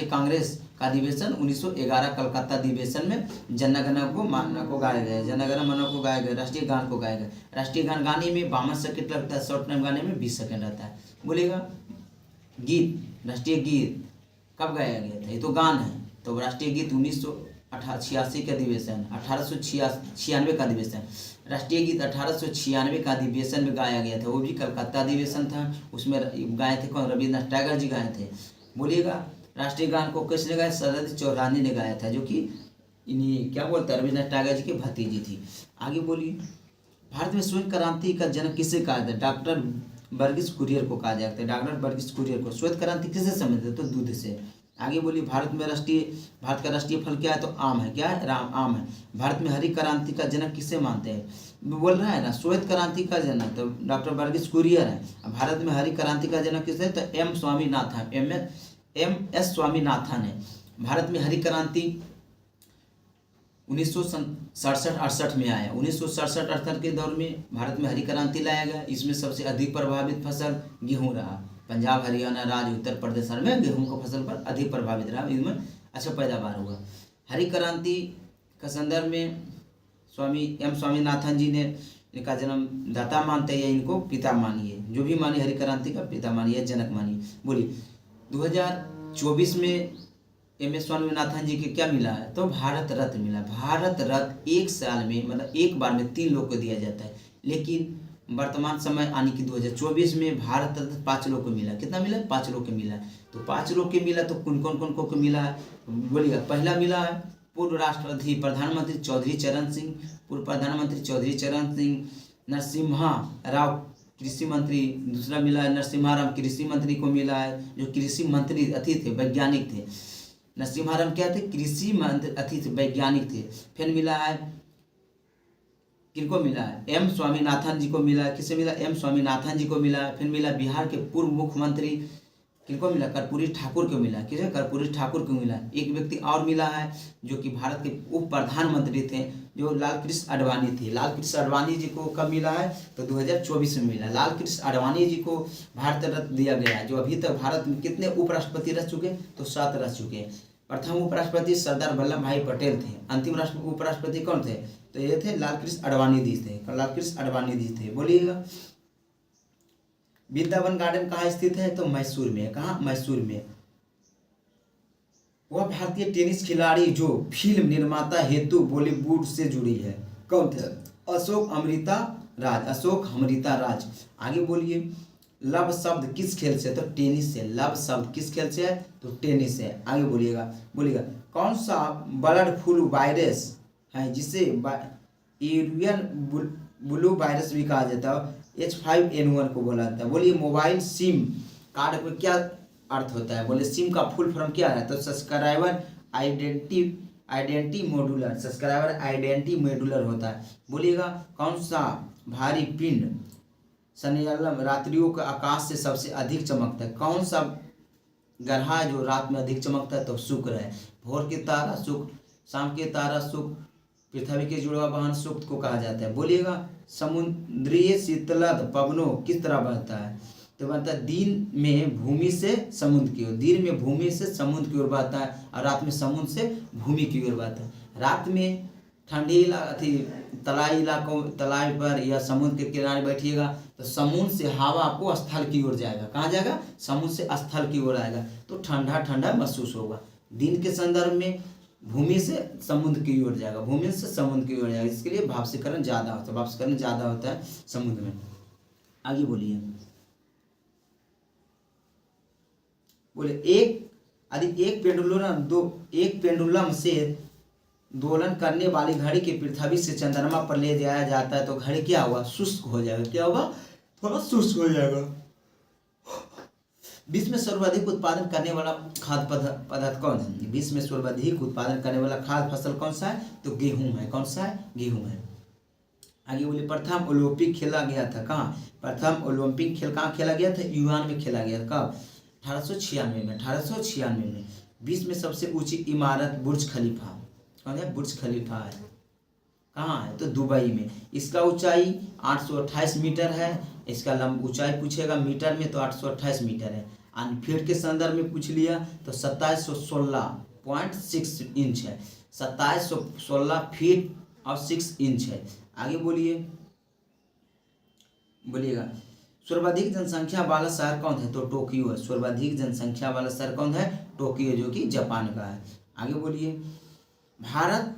कांग्रेस का अधिवेशन 1911 कलकत्ता अधिवेशन में जनगण मन को गाया गया। जनगण मन को गाया गया, राष्ट्रीय गान को गाया गया। राष्ट्रीय गान गाने में 52 सेकंड लगता है, शॉर्ट टाइम गाने में 20 सेकंड रहता है। बोलिएगा राष्ट्रीय गीत कब गाया गया था? ये तो गान है। तो राष्ट्रीय गीत 1986 का अधिवेशन, 1896 का अधिवेशन। राष्ट्रीय गीत 1896 का अधिवेशन में गाया गया था, वो भी कलकत्ता अधिवेशन था। उसमें गाए थे कौन? रविन्द्रनाथ टैगोर जी गाए थे। बोलिएगा राष्ट्रीय गान को किसने गाया? शरद चौधरी ने गाया था, जो कि इन्हीं क्या बोलते हैं रविन्द्रनाथ टैगोर जी की भतीजी थी। आगे बोलिए भारत में स्वर्ण क्रांति का जन्म किसे कहा था? डॉक्टर बर्गिस कुरियर को कहा जाता है, डॉक्टर बर्गिस कुरियर को। श्वेत क्रांति किससे संबंधित है? तो दूध से। आगे बोलिए, भारत का राष्ट्रीय फल क्या है? तो आम है। क्या है? आम है। भारत में हरी क्रांति का जनक किसे मानते हैं? बोल रहा है ना, श्वेत क्रांति का जनक तो डॉक्टर बर्गिस कुरियर है। भारत में हरी क्रांति का जनक किसे है? तो M Swaminathan, M S Swaminathan है। भारत में हरी क्रांति 1967-68 में आया। 1967-68 के दौर में भारत में हरी क्रांति लाया गया। इसमें सबसे अधिक प्रभावित फसल गेहूं रहा। पंजाब, हरियाणा राज्य, उत्तर प्रदेश में गेहूं का फसल पर अधिक प्रभावित रहा। इसमें अच्छा पैदावार हुआ। हरी क्रांति का संदर्भ में एम स्वामीनाथन जी ने इनका जन्मदाता मानते हैं या इनको पिता मानिए, जो भी मानिए, हरी क्रांति का पिता मानिए, जनक मानिए। बोलिए 2024 में एम एस स्वामीनाथन जी के क्या मिला है? तो भारत रत्न मिला। भारत रत्न एक साल में, मतलब एक बार में 3 लोग को दिया जाता है, लेकिन वर्तमान समय यानी कि 2024 में भारत रत्न 5 लोग को मिला। कितना मिला? 5 लोग को मिला। तो 5 लोग के मिला तो कौन कौन को मिला है? बोलिएगा। पहला मिला है पूर्व राष्ट्रपति प्रधानमंत्री चौधरी चरण सिंह, पूर्व प्रधानमंत्री चौधरी चरण सिंह। नरसिम्हा राव कृषि मंत्री, दूसरा मिला है नरसिम्हा राव कृषि मंत्री को मिला है, जो कृषि मंत्री अति थे, वैज्ञानिक थे। नरसिम्हा राव क्या थे? कृषि मंत्री अति थे, वैज्ञानिक थे। फिर मिला है, किनको मिला है? एम स्वामीनाथन जी को मिला है। किसे मिला? एम स्वामीनाथन जी को मिला है। फिर मिला बिहार के पूर्व मुख्यमंत्री, किनको मिला? कर्पूरी ठाकुर को मिला। किसे? कर्पूरी ठाकुर को मिला। एक व्यक्ति और मिला है जो कि भारत के उप प्रधानमंत्री थे, जो लालकृष्ण आडवाणी थे। लालकृष्ण आडवाणी जी को कब मिला है? तो 2024 में मिला। लालकृष्ण आडवाणी जी को भारत रत्न दिया गया है, जो अभी तक भारत में कितने उपराष्ट्रपति रह चुके? तो 7 रह चुके। प्रथम उपराष्ट्रपति सरदार वल्लभ भाई पटेल थे। अंतिम उपराष्ट्रपति कौन थे? तो ये थे लालकृष्ण आडवाणी जी थे। लालकृष्ण आडवाणी जी थे। बोलिएगा। वृंदावन गार्डन कहाँ स्थित है? तो मैसूर में। कहाँ? मैसूर में। वह भारतीय टेनिस खिलाड़ी जो फिल्म निर्माता हेतु बॉलीवुड से जुड़ी है, कौन थे? अशोक अमृता राज। अशोक अमृता राज। आगे बोलिए, लव शब्द किस खेल से? तो टेनिस से। लव शब्द किस खेल से है? तो टेनिस से। आगे बोलिएगा, कौन सा बर्ड फ्लू वायरस है जिसे एवियन ब्लू वायरस भी कहा जाता है? H5N1 को बोला जाता है। बोलिए, मोबाइल सिम कार्ड में क्या अर्थ होता है? बोले सिम का फुल फॉर्म क्या है? तो subscriber identity modular. Subscriber identity modular होता है। बोलिएगा, कौन सा भारी पिंड सन्निलम रात्रियों का आकाश से सबसे अधिक चमकता है? कौन सा ग्रह है जो रात में अधिक चमकता है? तो शुक्र है। भोर के तारा शुक्र, शाम के तारा शुक्र, पृथ्वी के जुड़वा वाहन शुक्र को कहा जाता है। बोलिएगा, समुद्रीय शीतलद पवनों किस तरह बहता है? तो बहता है दिन में भूमि से समुद्र की ओर। दिन में भूमि से समुद्र की ओर बहता है और रात में समुद्र से भूमि की ओर बहता है। रात में ठंडी तराई इलाकों, तराई पर या समुद्र के किनारे बैठिएगा तो समुद्र से हवा आपको स्थल की ओर जाएगा। कहाँ जाएगा? समुद्र से स्थल की ओर आएगा, तो ठंडा ठंडा महसूस होगा। दिन के संदर्भ में भूमि से समुद्र की ओर जाएगा, भूमि से समुद्र की ओर जाएगा। इसके लिए वाष्पीकरण ज़्यादा होता है, वाष्पीकरण ज़्यादा होता है समुद्र में। आगे बोलिए, बोले एक पेंडुलम से दोलन करने वाली घड़ी के पृथ्वी से चंद्रमा पर ले जाया जाता है तो घड़ी क्या होगा? शुष्क हो जाएगा। क्या होगा? थोड़ा शुष्क हो जाएगा। विश्व में सर्वाधिक उत्पादन करने वाला खाद्य पदार्थ कौन है? विश्व में सर्वाधिक उत्पादन करने वाला खाद्य फसल कौन सा है? तो गेहूं है। कौन सा है? गेहूं है। आगे बोलिए, प्रथम ओलंपिक खेला गया था कहाँ? प्रथम ओलंपिक खेल कहाँ खेला गया था? यूनान में खेला गया था। कब? 1896 में। 1896 में। विश्व में सबसे ऊंची इमारत बुर्ज खलीफा कौन है? बुर्ज खलीफा है। कहाँ है? तो दुबई में। इसका ऊंचाई 828 मीटर है। इसका ऊंचाई पूछेगा मीटर में तो 828 मीटर है। फीट के संदर्भ में पूछ लिया तो 2716.6 इंच है। 2716 फीट और 6 इंच है। आगे बोलिएगा, सर्वाधिक जनसंख्या वाला शहर कौन है? तो टोक्यो है। सर्वाधिक जनसंख्या वाला शहर कौन है? टोक्यो, जो कि जापान का है। आगे बोलिए, भारत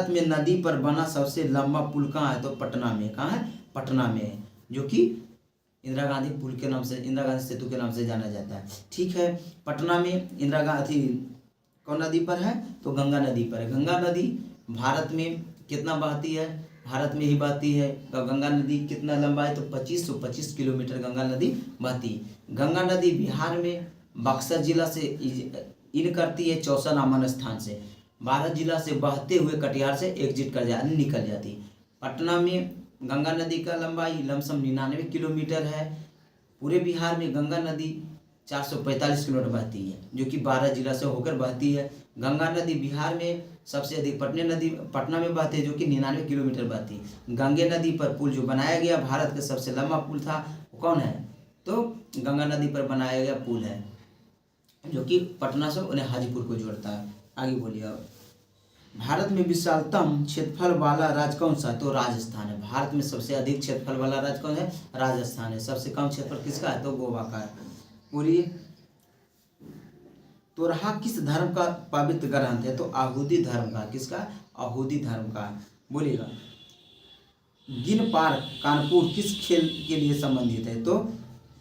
में नदी पर बना सबसे लंबा पुल कहाँ है? तो पटना में। कहाँ है? पटना में है, जो कि इंदिरा गांधी पुल के नाम से, इंदिरा गांधी सेतु के नाम से जाना जाता है। ठीक है। पटना में इंदिरा गांधी कौन नदी पर है? तो गंगा नदी पर है। गंगा नदी भारत में कितना बहती है? भारत में ही बहती है। गंगा नदी कितना लंबा है तो 2525 किलोमीटर गंगा नदी बहती है। गंगा नदी बिहार में बक्सर जिला से इन करती है, चौसा नामन स्थान से 12 जिला से बहते हुए कटिहार से एग्जिट कर निकल जाती है। पटना में गंगा नदी का लंबाई लमसम 99 किलोमीटर है। पूरे बिहार में गंगा नदी 445 किलोमीटर बहती है, जो कि 12 जिला से होकर बहती है। गंगा नदी बिहार में सबसे अधिक पटना में बहती है, जो कि 99 किलोमीटर बहती है। गंगे नदी पर पुल जो बनाया गया, भारत का सबसे लंबा पुल था, वो कौन है तो गंगा नदी पर बनाया गया पुल है, जो कि पटना से उन्हें हाजीपुर को जोड़ता है। आगे बोलिए। अब भारत में विशालतम क्षेत्रफल वाला राज्य कौन सा, तो राजस्थान है। भारत में सबसे अधिक क्षेत्रफल वाला राज्य कौन है, राजस्थान है। सबसे कम क्षेत्रफल किसका है, तो गोवा का है। बोलिए। तोरहा किस धर्म का पवित्र ग्रंथ है, तो आहूदी धर्म का। किसका, आहूदी धर्म का। बोलिएगा। गिन पार्क कानपुर किस खेल के लिए संबंधित है, तो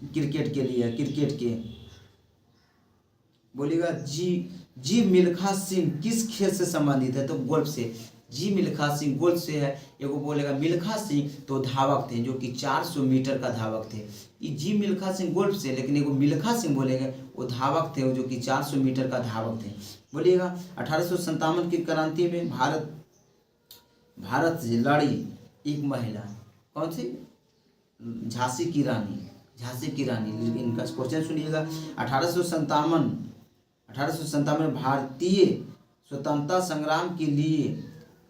क्रिकेट के लिए, क्रिकेट के। बोलिएगा। जी मिल्खा सिंह किस खेल से संबंधित है, तो गोल्फ से। जी मिल्खा सिंह गोल्फ से है। एगो बोलेगा मिल्खा सिंह तो धावक थे, जो कि 400 मीटर का धावक थे। ये जी मिल्खा सिंह गोल्फ से, लेकिन एगो मिल्खा सिंह बोलेंगे वो धावक थे, जो कि 400 मीटर का धावक थे। बोलिएगा। 1857 की क्रांति में भारत से लड़ी एक महिला, कौन सी, झांसी की रानी। लेकिन इनका क्वेश्चन सुनिएगा। 1857 में भारतीय स्वतंत्रता संग्राम के लिए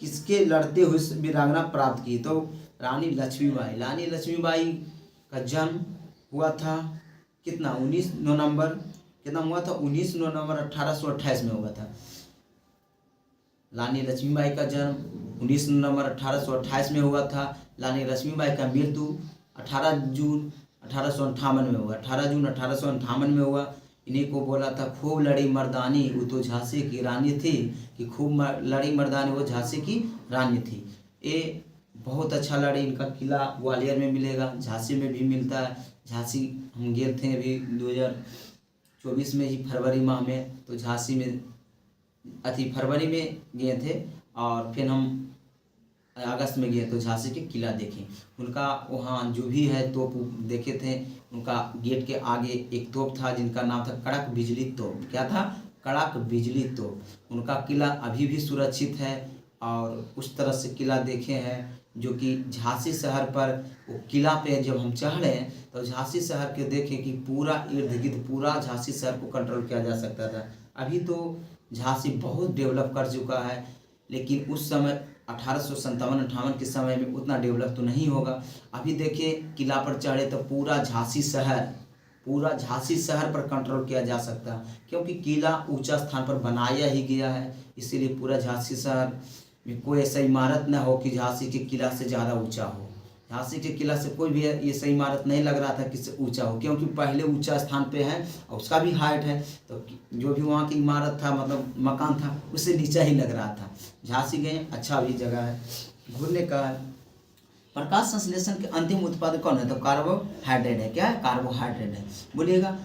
किसके लड़ते हुए वीरांगना प्राप्त की, तो रानी लक्ष्मीबाई का जन्म हुआ था कितना, 19 नवंबर 1828 में हुआ था। रानी लक्ष्मीबाई का जन्म 19 नवंबर 1828 में हुआ था। रानी लक्ष्मीबाई का मृत्यु 18 जून 1858 में हुआ। 18 जून 1858 में हुआ। इन्हीं को बोला था खूब लड़ी मर्दानी वो तो झांसी की रानी थी, कि खूब लड़ी मर्दानी वो झांसी की रानी थी। ये बहुत अच्छा लड़ी। इनका किला ग्वालियर में मिलेगा, झांसी में भी मिलता है। झांसी हम गए थे अभी 2024 में ही फरवरी माह में, तो झांसी में फरवरी में गए थे, और फिर हम अगस्त में गए तो झांसी के किला देखे। उनका वहाँ जो भी है तोप देखे थे। उनका गेट के आगे एक तोप था जिनका नाम था कड़क बिजली तोप। क्या था, कड़क बिजली तोप। उनका किला अभी भी सुरक्षित है, और उस तरह से किला देखे हैं, जो कि झांसी शहर पर वो किला पे जब हम चढ़े तो झांसी शहर के देखे कि पूरा इर्द गिर्द पूरा झांसी शहर को कंट्रोल किया जा सकता था। अभी तो झांसी बहुत डेवलप कर चुका है, लेकिन उस समय 1857-58 के समय में उतना डेवलप तो नहीं होगा। अभी देखिए किला पर चढ़े तो पूरा झांसी शहर पर कंट्रोल किया जा सकता है, क्योंकि किला ऊंचा स्थान पर बनाया ही गया है। इसीलिए पूरा झांसी शहर में कोई ऐसा इमारत न हो कि झांसी के किला से ज़्यादा ऊंचा हो। झांसी के किला से कोई भी ऐसा इमारत नहीं लग रहा था कि इससे ऊंचा हो, क्योंकि पहले ऊंचा स्थान पे है और उसका भी हाइट है, तो जो भी वहाँ की इमारत था, मतलब मकान था, उससे नीचा ही लग रहा था। झांसी गए, अच्छा भी जगह है घूमने का। प्रकाश संश्लेषण के अंतिम उत्पाद कौन है, तो कार्बोहाइड्रेट है। क्या है, कार्बोहाइड्रेट है। बोलिएगा।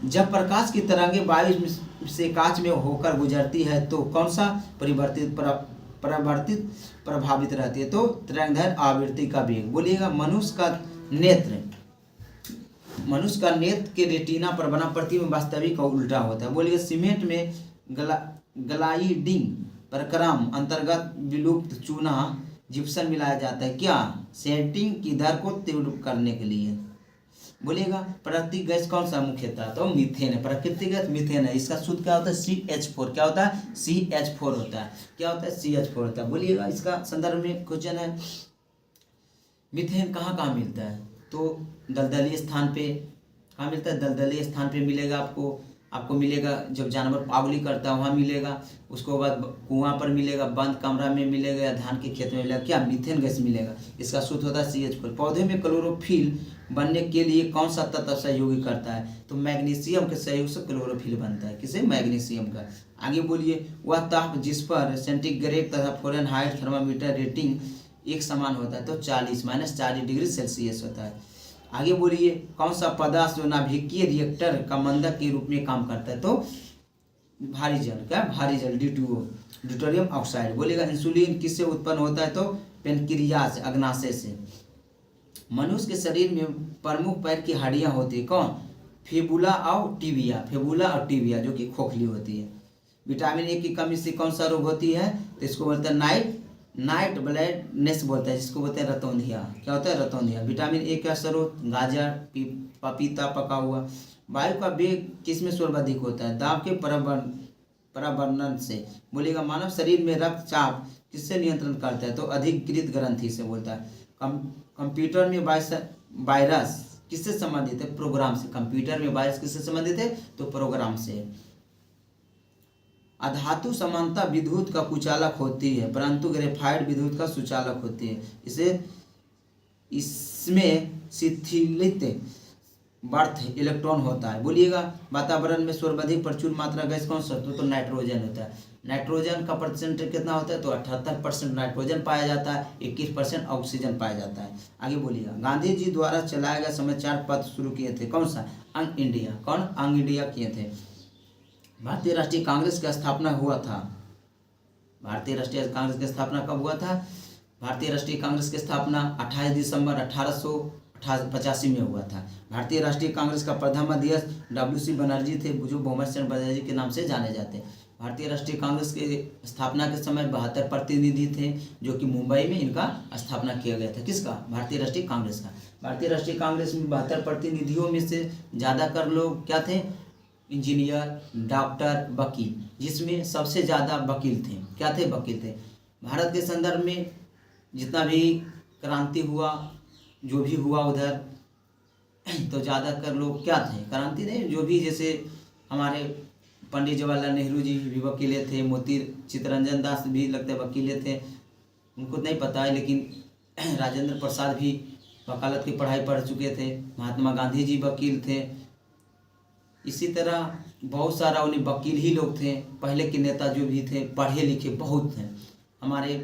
जब प्रकाश की तरंगे वायु से कांच में होकर गुजरती है तो कौन सा प्रभावित रहती है, तो तरंगदैर्घ्य आवृत्ति का वेग। बोलिएगा। मनुष्य का नेत्र के रेटिना पर बना प्रतिबिंब वास्तविक का उल्टा होता है। बोलिए। सीमेंट में ग्लाइडिंग प्रक्रम अंतर्गत विलुप्त चूना जिप्सम मिलाया जाता है, क्या, सेटिंग की दर को तीव्र करने के लिए। बोलिएगा। प्राकृतिक गैस कौन सा मुख्यतः, तो मीथेन है। प्राकृतिक गैस मीथेन है। इसका शुद्ध क्या होता है, CH4। क्या होता है, CH4 होता है। क्या होता है, CH4 होता है। बोलिएगा। इसका संदर्भ में क्वेश्चन है, मीथेन कहाँ कहाँ मिलता है, तो दलदली स्थान पे। कहाँ मिलता है, दलदली स्थान पे मिलेगा। आपको मिलेगा जब जानवर पागुली करता है वहाँ मिलेगा। उसको बाद कुआं पर मिलेगा, बंद कमरा में मिलेगा, या धान के खेत में मिलेगा। क्या, मीथेन गैस मिलेगा। इसका सूत्र होता है CH4। पौधे में क्लोरोफिल बनने के लिए कौन सा तत्व सहयोगी करता है, तो मैग्नीशियम के सहयोग से क्लोरोफिल बनता है। किसे, मैग्नीशियम का। आगे बोलिए। वह ताप जिस पर सेंटीग्रेड तथा फ़ारेनहाइट थर्मामीटर रेटिंग एक समान होता है, तो 40 डिग्री सेल्सियस होता है। आगे बोलिए। कौन सा पदार्थ जो नाभिकीय रिएक्टर का मंदक के रूप में काम करता है, तो भारी जल, क्या भारी जल, D2O, ड्यूटेरियम ऑक्साइड। बोलिएगा इंसुलिन किससे उत्पन्न होता है, तो पेनक्रियाज, अग्नाशय से। मनुष्य के शरीर में प्रमुख पैर की हड्डियां होती है, कौन, फिबुला और टिबिया, फिबुला और टिबिया, जो कि खोखली होती है। विटामिन ए की कमी से कौन सा रोग होती है, तो इसको बोलते हैं नाइट ब्लाइंडनेस बोलते हैं, जिसको बोलते हैं रतौंधिया। क्या होता है, रतौंधिया। विटामिन ए का स्रोत गाजर, पपीता, पका हुआ। वायु का वेग किस में सर्वाधिक होता है, दाब के प्रवर्धन से। बोलिएगा मानव शरीर में रक्तचाप किससे नियंत्रण करता है, तो अधिकृत ग्रंथि से बोलता है। कंप्यूटर में वायरस किससे संबंधित है, प्रोग्राम से। कंप्यूटर में वायरस किससे संबंधित है, तो प्रोग्राम से। अधातु समानता विद्युत का कुचालक होती है, परंतु ग्रेफाइट विद्युत का सुचालक होती है। इसमें शिथिलित बर्थ इलेक्ट्रॉन होता है। बोलिएगा वातावरण में सर्वाधिक प्रचुर मात्रा गैस कौन सा, तो नाइट्रोजन होता है। नाइट्रोजन का परसेंटेज कितना होता है, तो 78% नाइट्रोजन पाया जाता है, 21% ऑक्सीजन पाया जाता है। आगे बोलिएगा गांधी जी द्वारा चलाया गया समाचार पत्र शुरू किए थे, कौन सा, अंग इंडिया। कौन, अंग इंडिया किए थे। भारतीय राष्ट्रीय कांग्रेस की स्थापना हुआ था, भारतीय राष्ट्रीय कांग्रेस की स्थापना कब हुआ था, भारतीय राष्ट्रीय कांग्रेस की स्थापना 28 दिसंबर 1885 में हुआ था। भारतीय राष्ट्रीय कांग्रेस का प्रथम अध्यक्ष WC बनर्जी थे, जो भूमर चंद्र बनर्जी के नाम से जाने जाते हैं। भारतीय राष्ट्रीय कांग्रेस के स्थापना के समय 72 प्रतिनिधि थे, जो कि मुंबई में इनका स्थापना किया गया था। किसका, भारतीय राष्ट्रीय कांग्रेस का। भारतीय राष्ट्रीय कांग्रेस में 72 प्रतिनिधियों में से ज़्यादातर लोग क्या थे, इंजीनियर, डॉक्टर, वकील, जिसमें सबसे ज़्यादा वकील थे। क्या थे, वकील थे। भारत के संदर्भ में जितना भी क्रांति हुआ, जो भी हुआ उधर, तो ज़्यादातर लोग क्या थे, क्रांति नहीं, जो भी, जैसे हमारे पंडित जवाहरलाल नेहरू जी भी वकीले थे, मोती चित्तरंजन दास भी लगते वकीले थे, उनको नहीं पता है, लेकिन राजेंद्र प्रसाद भी वकालत की पढ़ाई पढ़ चुके थे। महात्मा गांधी जी वकील थे। इसी तरह बहुत सारा उन्हें वकील ही लोग थे। पहले के नेता जो भी थे पढ़े लिखे बहुत थे। हमारे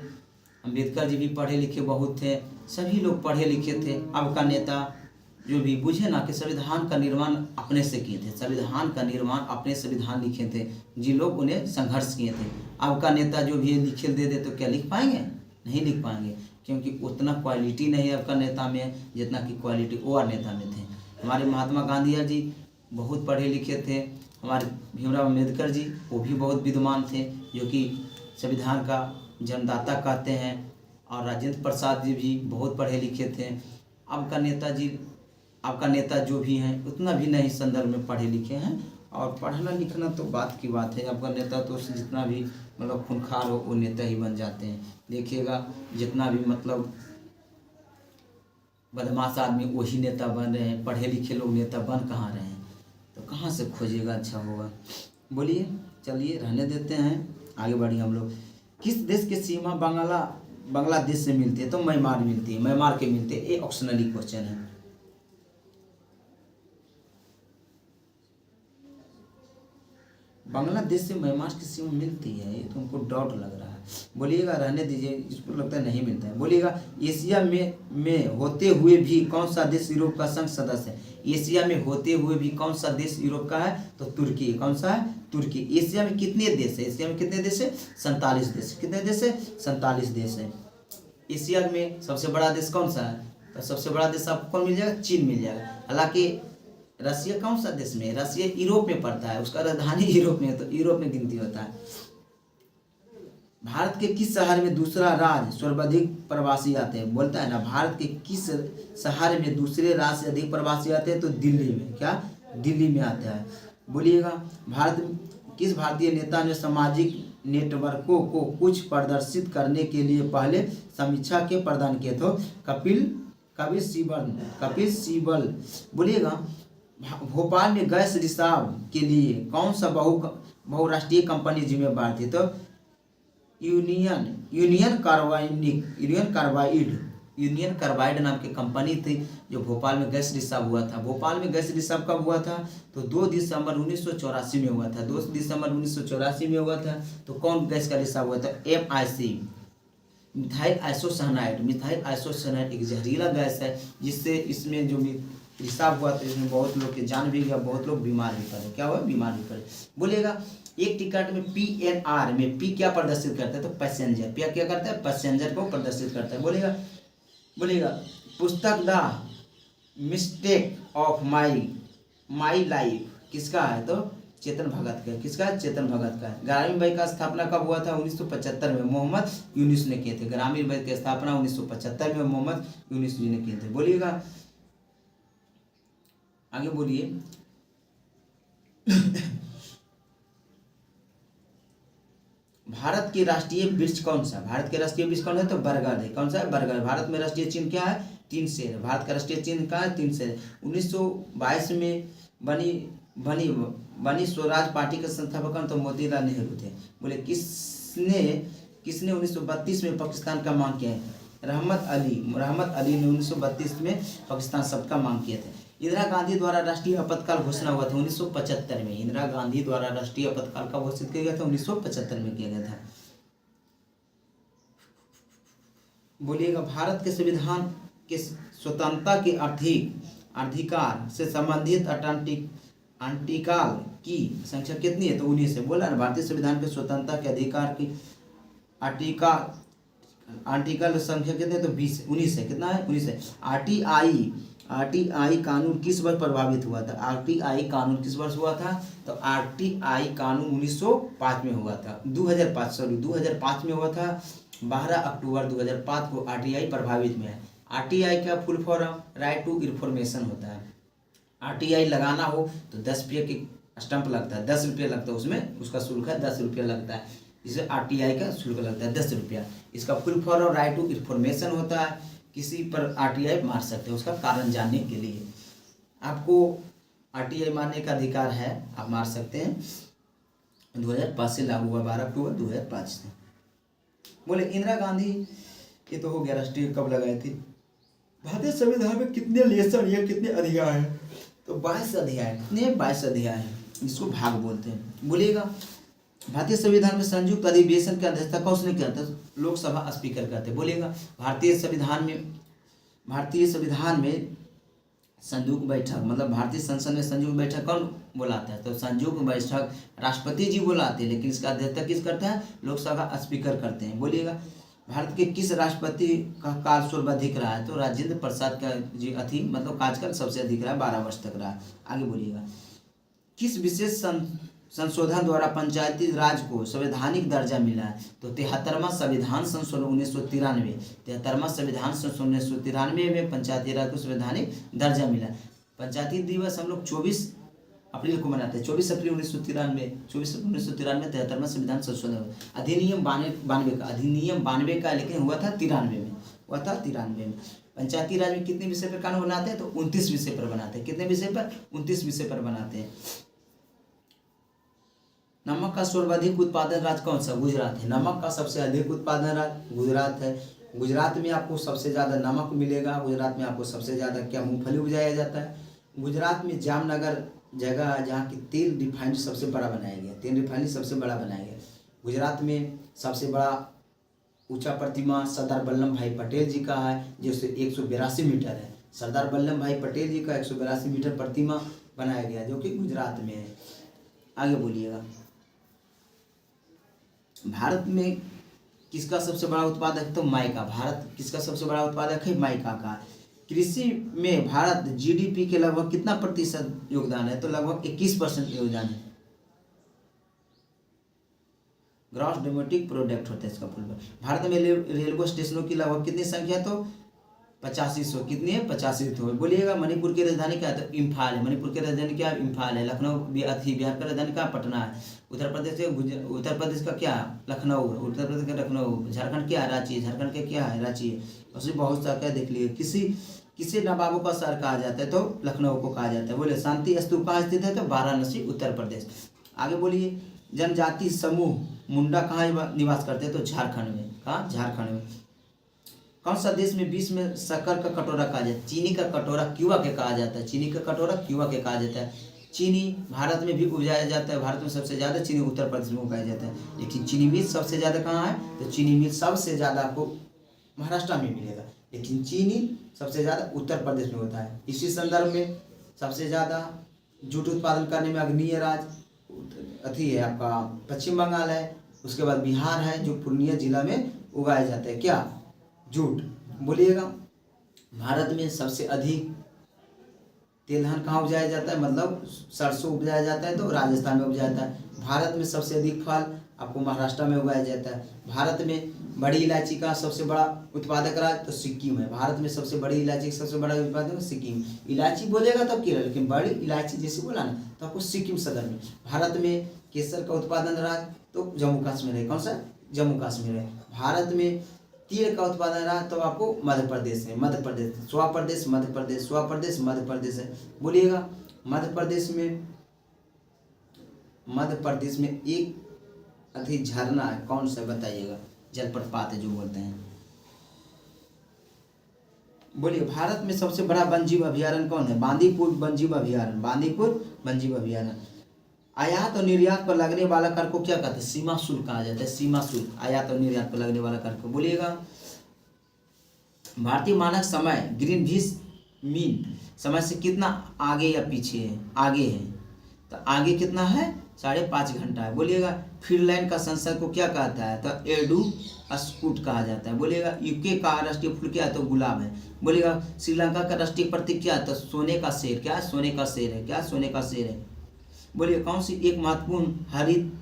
अम्बेडकर जी भी पढ़े लिखे बहुत थे, सभी लोग पढ़े लिखे थे। अब का नेता जो भी, बुझे ना कि संविधान का निर्माण अपने से किए थे, संविधान का निर्माण अपने संविधान लिखे थे, जिन लोग उन्हें संघर्ष किए थे। अब का नेता जो भी लिखे दे दे तो क्या लिख पाएंगे, नहीं लिख पाएंगे, क्योंकि उतना क्वालिटी नहीं अब का नेता में जितना कि क्वालिटी और नेता में थे। हमारे महात्मा गांधी जी बहुत पढ़े लिखे थे। हमारे भीमराव अम्बेडकर जी, वो भी बहुत विद्वान थे, जो कि संविधान का जन्मदाता कहते हैं। और राजेंद्र प्रसाद जी भी बहुत पढ़े लिखे थे। अब का नेता जो भी हैं उतना भी नहीं संदर्भ में पढ़े लिखे हैं। और पढ़ना लिखना तो बात की बात है, अब का नेता तो जितना भी मतलब खूंखार हो वो नेता ही बन जाते हैं। देखिएगा जितना भी मतलब बदमाश आदमी वही नेता बन रहे हैं, पढ़े लिखे लोग नेता बन कहाँ रहे हैं, तो कहाँ से खोजिएगा अच्छा होगा। बोलिए, चलिए रहने देते हैं, आगे बढ़िए हम लोग। किस देश की सीमा बांग्लादेश से मिलती है, तो म्यांमार मिलती है, म्यांमार के मिलते हैं। ये ऑप्शनली क्वेश्चन है। बांग्लादेश से म्यांमार की सीमा मिलती है, ये तो हमको डाउट लग रहा है। बोलिएगा, रहने दीजिए, इसको लगता है नहीं मिलता है। बोलिएगा एशिया में होते हुए भी कौन सा देश यूरोप का संघ सदस्य है, एशिया में होते हुए भी कौन सा देश यूरोप का है, तो तुर्की। कौन सा है, तुर्की। एशिया में कितने देश है, एशिया में कितने देश है, 47 देश। कितने देश है, 47 देश है। एशिया में सबसे बड़ा देश कौन सा है, तो सबसे बड़ा देश आपको कौन मिल जाएगा, चीन मिल जाएगा। हालांकि रसिया कौन सा देश में है, रसिया यूरोप में पड़ता है, उसका राजधानी यूरोप में है, तो यूरोप में गिनती होता है। भारत के किस शहर में दूसरा राज्य सर्वाधिक प्रवासी आते हैं, बोलता है ना, भारत के किस शहर में दूसरे राज्य से अधिक प्रवासी आते हैं, तो दिल्ली में। क्या, दिल्ली में आता है। बोलिएगा किस भारतीय नेता ने सामाजिक नेटवर्कों को कुछ प्रदर्शित करने के लिए पहले समीक्षा के प्रदान किए, तो कपिल सिब्बल। बोलिएगा भोपाल में गैस रिसाव के लिए कौन सा बहुराष्ट्रीय कंपनी जिम्मेदार थी, तो यूनियन कार्बाइड नाम की कंपनी थी, जो भोपाल में गैस रिसाव हुआ था। भोपाल में गैस रिसाव कब हुआ था, तो 2 दिसंबर 1984 में हुआ था। 2 दिसंबर 1984 में हुआ था। तो कौन गैस का रिसाव हुआ था, MIC, मिथाइल आइसोसाइनाइड एक जहरीला गैस है, जिससे इसमें जो भी रिसाव हुआ तो इसमें बहुत लोग की जान भी गया, बहुत लोग बीमार भी पड़े। क्या हुआ, बीमार भी पड़े। बोलिएगा एक टिकट में PNR में पी क्या प्रदर्शित करता है? तो पैसेंजर। पी क्या करता है? पैसेंजर को प्रदर्शित करता है। बोलेगा बोलेगा पुस्तक the mistake of my life किसका है? तो चेतन भगत का। किसका है? चेतन भगत का है। ग्रामीण बैंक का स्थापना कब हुआ था? 1975 में मोहम्मद यूनुस ने किए थे। ग्रामीण बैंक की स्थापना 1975 में मोहम्मद यूनुस जी ने किए थे। बोलिएगा आगे बोलिए। भारत की राष्ट्रीय वृक्ष कौन सा? भारत के राष्ट्रीय वृक्ष कौन है? तो बरगद है। कौन सा है? बरगद। भारत में राष्ट्रीय चिन्ह क्या है? 3 शेर। भारत का राष्ट्रीय चिन्ह क्या है? 3 शेर। 1922 में बनी बनी बनी स्वराज पार्टी के संस्थापक कौन? तो मोतीलाल नेहरू थे। बोले किसने 1932 में पाकिस्तान का मांग किया है? रहमत अली ने 1932 में पाकिस्तान शब्द का मांग किए थे। इंदिरा गांधी द्वारा राष्ट्रीय आपातकाल घोषणा हुआ था 1975 में। इंदिरा गांधी द्वारा राष्ट्रीय आपातकाल का घोषित किया गया था 1975 में किया गया था। बोलिएगा भारत के संविधान के स्वतंत्रता के अधिकार से संबंधित आर्टिकल की संख्या कितनी है? तो 19 है। बोला ना, भारतीय संविधान के स्वतंत्रता के अधिकार की आर्टिकल संख्या कितनी है? तो 19 है। कितना है? 19 है। आरटीआई कानून किस वर्ष प्रभावित हुआ था? आरटीआई कानून किस वर्ष हुआ था? तो आरटीआई कानून 1905 में हुआ था। 2005 में हुआ था। 12 अक्टूबर 2005 को आरटीआई प्रभावित में है। आरटीआई का full form right to information होता है। आरटीआई लगाना हो तो 10 रुपये की स्टंप लगता है, 10 रुपये लगता है, उसमें उसका शुल्क है 10 रुपये लगता है। इसे आरटीआई का शुल्क लगता है 10 रुपया। इसका full form right to information होता है। किसी पर आरटीआई मार सकते हैं उसका कारण जानने के लिए। आपको आरटीआई मारने का अधिकार है, आप मार सकते हैं। 2005 से लागू हुआ, 12 अक्टूबर 2005 से। बोले इंदिरा गांधी, ये तो हो गया राष्ट्रीय कब लगाई थी। भारतीय संविधान में कितने लेसन या कितने अधिकार हैं? तो 22 अध्याय। कितने? 22 अध्याय हैं। इसको भाग बोलते हैं। बोलिएगा भारतीय संविधान में संयुक्त अधिवेशन की अध्यक्षता कौन किया था? लोकसभा स्पीकर करते। बोलिएगा भारतीय संविधान में संयुक्त बैठक, मतलब भारतीय संसद में संयुक्त बैठक कौन बुलाता है? तो संयुक्त बैठक राष्ट्रपति जी बुलाते हैं, लेकिन इसका अध्यक्षता किस करता है? लोकसभा स्पीकर करते हैं। बोलिएगा भारत के किस राष्ट्रपति का काल सर्वाधिक रहा है? तो राजेंद्र प्रसाद का जी मतलब कार्यकाल सबसे अधिक रहा है, 12 वर्ष तक रहा। आगे बोलिएगा किस विशेष संशोधन द्वारा पंचायती राज को संवैधानिक दर्जा मिला है? तो 73वां संविधान संशोधन 1993। 73वां संविधान संशोधन 1993 में पंचायती राज को संवैधानिक दर्जा मिला। पंचायती दिवस हम लोग 24 अप्रैल को मनाते हैं। 24 अप्रैल 1993 73वां संविधान संशोधन। अधिनियम 92 का लेकिन हुआ था 93 में। पंचायती राज में कितने विषय पर कानून बनाते हैं? तो 29 विषय पर बनाते हैं। कितने विषय पर? 29 विषय पर बनाते हैं। नमक का सर्वाधिक उत्पादन राज्य कौन सा? गुजरात है। नमक का सबसे अधिक उत्पादन राज्य गुजरात है। गुजरात में आपको सबसे ज़्यादा नमक मिलेगा। गुजरात में आपको सबसे ज़्यादा क्या? मूंगफली उपजाया जाता है। गुजरात में जामनगर जगह है जहाँ की तेल रिफाइनरी सबसे बड़ा बनाया गया। तेल रिफाइनरी सबसे बड़ा बनाया गया। गुजरात में सबसे बड़ा ऊंचा प्रतिमा सरदार वल्लभ भाई पटेल जी का है, जो 182 मीटर है। सरदार वल्लभ भाई पटेल जी का 182 मीटर प्रतिमा बनाया गया, जो कि गुजरात में है। आगे बोलिएगा भारत में किसका सबसे बड़ा उत्पादक है? तो माई का। भारत किसका सबसे बड़ा उत्पादक है? माइका का। कृषि में भारत जीडीपी के लगभग कितना प्रतिशत योगदान है? तो लगभग 21% योगदान है। ग्रॉस डोमेस्टिक प्रोडक्ट होता है इसका फुल। भारत में रेलवे स्टेशनों की लगभग कितनी संख्या है? तो 8500। कितनी है? 8500। बोलिएगा मणिपुर की राजधानी क्या है? तो इम्फाल है। मणिपुर की राजधानी क्या है? इम्फाल है। लखनऊ बिहार का राजधानी क्या? पटना है। उत्तर प्रदेश का क्या? लखनऊ। उत्तर प्रदेश का लखनऊ। झारखंड क्या? रांची। झारखंड का क्या है? रांची। उसमें बहुत सा क्या देख लीजिए। किसी नवाबों का शहर कहा जाता है? तो लखनऊ को कहा जाता है। बोले शांति स्तूप कहाँ स्थित है? तो वाराणसी, उत्तर प्रदेश। आगे बोलिए जनजाति समूह मुंडा कहाँ निवास करते हैं? तो झारखंड में। कहाँ? झारखंड में। कौन सा देश में विश्व में शक्कर का कटोरा कहा जाता है? चीनी का कटोरा क्यूबा के कहा जाता है। चीनी का कटोरा क्यूबा के कहा जाता है। चीनी भारत में भी उगाया जाता है। भारत में सबसे ज़्यादा चीनी उत्तर प्रदेश में उगाया जाता है। लेकिन चीनी मिल सबसे ज़्यादा कहाँ है? तो चीनी मिल सबसे ज़्यादा आपको महाराष्ट्र में मिलेगा, लेकिन चीनी सबसे ज़्यादा उत्तर प्रदेश में होता है। इसी संदर्भ में सबसे ज़्यादा जूट उत्पादन करने में अग्रणीय राज्य अथी है आपका पश्चिम बंगाल है, उसके बाद बिहार है जो पूर्णिया जिला में उगाया जाता है। क्या? जूट। बोलिएगा भारत में सबसे अधिक तेलहन कहाँ उपजाया जाता है, मतलब सरसों उपजाया जाता है तो राजस्थान में उपजाया जाता है। भारत में सबसे अधिक फल आपको महाराष्ट्र में उगाया जाता है। भारत में बड़ी इलायची का सबसे बड़ा उत्पादक राज्य तो सिक्किम है। भारत में सबसे बड़ी इलायची का सबसे बड़ा उत्पादक सिक्किम। इलायची बोलेगा तो केरल, लेकिन बड़ी इलायची जैसे बोला ना तो आपको सिक्किम सदर में। भारत में केसर का उत्पादन राज्य तो जम्मू कश्मीर है। कौन सा? जम्मू कश्मीर है। भारत में तिल का उत्पादन रहा तो आपको मध्य प्रदेश है। मध्य प्रदेश, स्वप्रदेश, मध्य प्रदेश, स्वप्रदेश, मध्य प्रदेश है। बोलिएगा मध्य प्रदेश में एक अति झरना है, कौन सा बताइएगा? जलप्रपात है जो बोलते हैं। बोलिए भारत में सबसे बड़ा वन्यजीव अभयारण्य कौन है? बांदीपुर वन्यजीव अभयारण्य। बांदीपुर वन्यजीव अभयारण्य। आयात और निर्यात पर लगने वाला कर को क्या कहते हैं? सीमा शुल्क कहा जाता है। सीमा शुल्क, आयात और निर्यात पर लगने वाला कर को। बोलिएगा भारतीय मानक समय ग्रीनविच मीन समय से कितना आगे या पीछे है? आगे है। तो आगे कितना है? 5.5 घंटा है। बोलिएगा फिनलैंड का संसद को क्या कहता है? तो एडू स्कूट कहा जाता है। बोलिएगा यूके का राष्ट्रीय फूल क्या है? तो गुलाब है। बोलिएगा श्रीलंका का राष्ट्रीय प्रतीक क्या है? तो सोने का शेर। क्या? सोने का शेर है। क्या? सोने का शेर है। बोलिए कौन सी एक महत्वपूर्ण हरित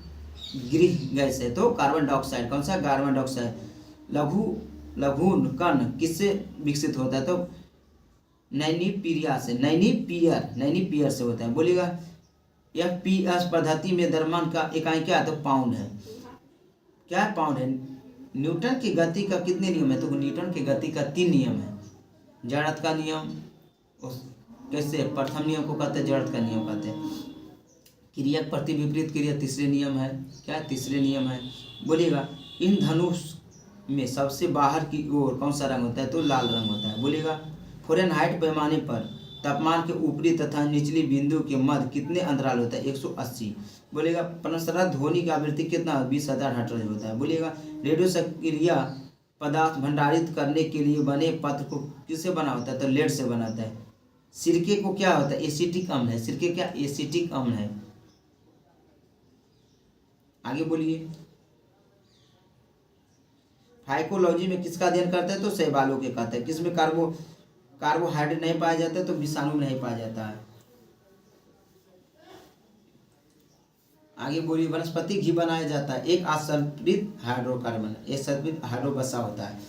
गृह गैस है? तो कार्बन डाइऑक्साइड। कौन सा? Carbon dioxide. लघुन कण किससे विकसित होता है? तो नैनीपियर से होता है। बोलिएगा FPS पद्धति में द्रव्यमान का इकाई क्या है? तो पाउंड है। क्या है? पाउंड है। न्यूटन की गति का कितने नियम है? तो न्यूटन की गति का 3 नियम है। जड़त्व का नियम, कैसे? प्रथम नियम को कहते हैं जड़त्व का नियम कहते हैं। क्रिया प्रति विपरीत क्रिया तीसरे नियम है। क्या? तीसरे नियम है। बोलिएगा इन धनुष में सबसे बाहर की ओर कौन सा रंग होता है? तो लाल रंग होता है। बोलिएगा फ़ारेनहाइट पैमाने पर तापमान के ऊपरी तथा निचली बिंदु के मध्य कितने अंतराल होता है? 180। बोलिएगा प्रसरण ध्वनि की आवृत्ति कितना? 20,000 हर्ट्ज होता है। बोलिएगा रेडियो सक्रिय पदार्थ भंडारित करने के लिए बने पत्र को किससे बना होता है? तो लेड से बनाता है। सिरके को क्या होता है? एसिटिक अम्ल है। सिरके क्या? एसिटिक अम्ल है। आगे बोलिए फाइकोलॉजी में किसका अध्ययन करते हैं? तो शैवालों के कहते हैं। किसमें कार्बोहाइड्रेट नहीं पाया जाता है? तो विषाणु में नहीं पाया जाता है। आगे बोलिए वनस्पति घी बनाया जाता है। एक असंतृप्त हाइड्रोकार्बन, एक संतृप्त हाइड्रोबसा होता है।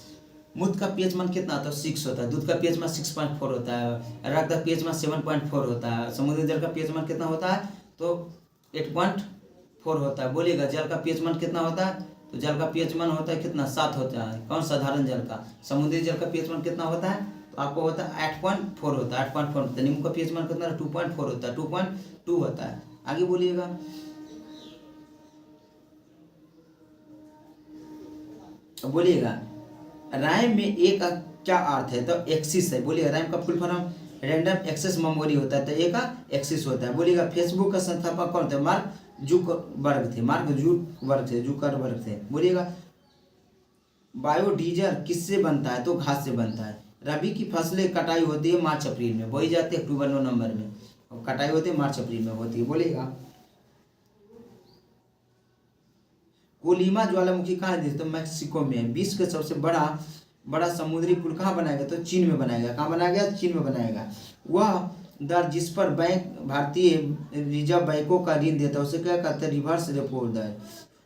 मूत्र का पीएच मान कितना होता है? 6 होता है। दूध का पीएच मान 6.4 होता है। रक्त का पीएच मान 7.4 होता है। समुद्री जल का पीएच मान कितना होता है? तो 8.4 होता है। बोलिएगा जल का पीएच मान कितना होता है? तो जल का पीएच मान होता है कितना? 7 होता है। कौन? साधारण जल का। समुद्री जल का पीएच मान कितना होता है? तो आपको होता है 8.4 होता है। 8.4 होता है। नींबू का पीएच मान कितना? 2.4 होता है। 2.2 होता है। आगे बोलिएगा रैम में एक का क्या अर्थ है? तो एक्सिस है। बोलिएगा रैम का full form random access memory होता है। तो एक का एक्सिस होता है। बोलिएगा फेसबुक का संस्थापक कौन थे? मार्क जुकरबर्ग थे। बोलिएगा बायोडीजल किससे बनता है? तो घास से बनता है। रबी की फसलें कटाई होती है मार्च अप्रैल में, बोई जाती है अक्टूबर नवंबर में, और कटाई होती है मार्च अप्रैल में होती है। बोलिएगा कोलिमा ज्वालामुखी कहाँ है? तो मैक्सिको में है। विश्व का सबसे बड़ा समुद्री पुल कहाँ बनाएगा? तो चीन में बनाएगा। कहाँ बनाएगा? चीन में बनाएगा। वह दर जिस पर बैंक भारतीय रिजर्व बैंकों का ऋण देता है उसे क्या कहते हैं? रिवर्स रेपो दर।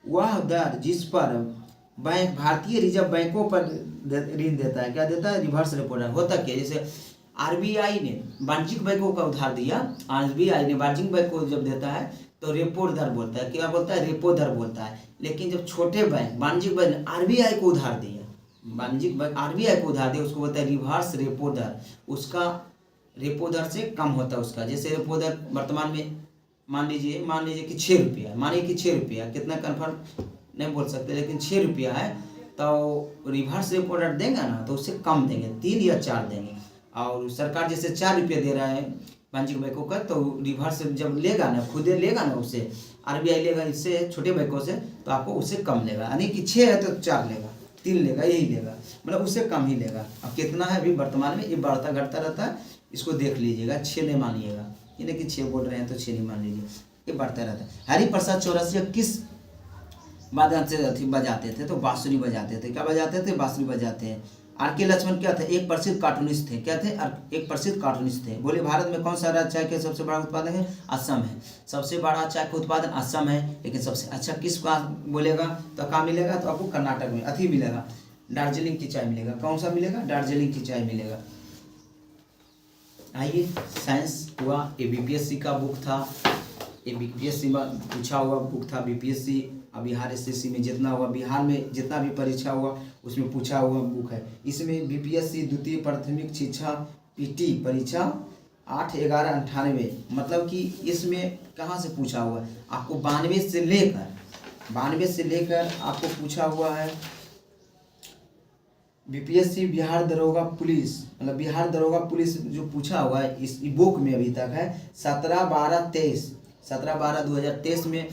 वह दर जिस पर बैंक भारतीय रिजर्व बैंकों पर ऋण देता है क्या देता है? रिवर्स रेपो दर। होता क्या? जैसे RBI ने वाणिज्यिक बैंकों का उधार दिया, RBI ने वाणिज्यिक बैंक को जब देता है तो रेपो दर बोलता है। क्या बोलता है? रेपो दर बोलता है। लेकिन जब छोटे बैंक वाणिज्यिक बैंक RBI को उधार दिया, वाणिज्यिक बैंक RBI को उधार दिया, उसको बोलता है रिवर्स रेपो दर। उसका रेपो दर से कम होता है उसका। जैसे रेपो दर वर्तमान में मान लीजिए कि 6 रुपया, मानिए कि 6 रुपया, कितना कन्फर्म नहीं बोल सकते, लेकिन 6 रुपया है तो रिवर्स रेपो दर देंगे ना तो उससे कम देंगे, 3 या 4 देंगे। और सरकार जैसे 4 रुपये दे रहा है वाणिज्यिक बैंकों का, तो रिवर्स जब लेगा ना, खुद लेगा ना उससे, RBI लेगा इससे छोटे बैंकों से, तो आपको उससे कम लेगा। यानी कि 6 है तो 4 लेगा, 3 लेगा, यही लेगा, मतलब उससे कम ही लेगा। अब कितना है अभी वर्तमान में, ये बढ़ता घटता रहता है, इसको देख लीजिएगा। 6 नहीं मानिएगा, ये नहीं कि 6 बोल रहे हैं तो 6 नहीं मान लीजिए। ये बढ़ता रहता है। हरिप्रसाद चौरसिया किस वादन से बजाते थे? तो बांसुरी बजाते थे। क्या बजाते थे? बांसुरी बजाते हैं। आर के लक्ष्मण क्या थे? एक प्रसिद्ध कार्टूनिस्ट थे। क्या थे? एक प्रसिद्ध कार्टूनिस्ट थे। बोले भारत में कौन सा राज्य चाय का सबसे बड़ा उत्पादक है? असम है। सबसे बड़ा चाय का उत्पादन असम है, लेकिन सबसे अच्छा किस का बोलेगा तो कहाँ मिलेगा? तो आपको कर्नाटक में अति मिलेगा, दार्जिलिंग की चाय मिलेगा। कौन सा मिलेगा? दार्जिलिंग की चाय मिलेगा। आइए, साइंस हुआ, ये बीपीएससी का बुक था, ये बीपीएससी में पूछा हुआ बुक था। बीपीएससी बिहार एसएससी में जितना हुआ, बिहार में जितना भी परीक्षा हुआ उसमें पूछा हुआ बुक है। इसमें बीपीएससी द्वितीय प्राथमिक शिक्षा पीटी परीक्षा 8/11/98, मतलब कि इसमें कहाँ से पूछा हुआ है? आपको 92 से लेकर आपको पूछा हुआ है। बीपीएससी बिहार दरोगा पुलिस, मतलब बिहार दरोगा पुलिस जो पूछा हुआ है इस बुक में अभी तक है 17/12/2023 में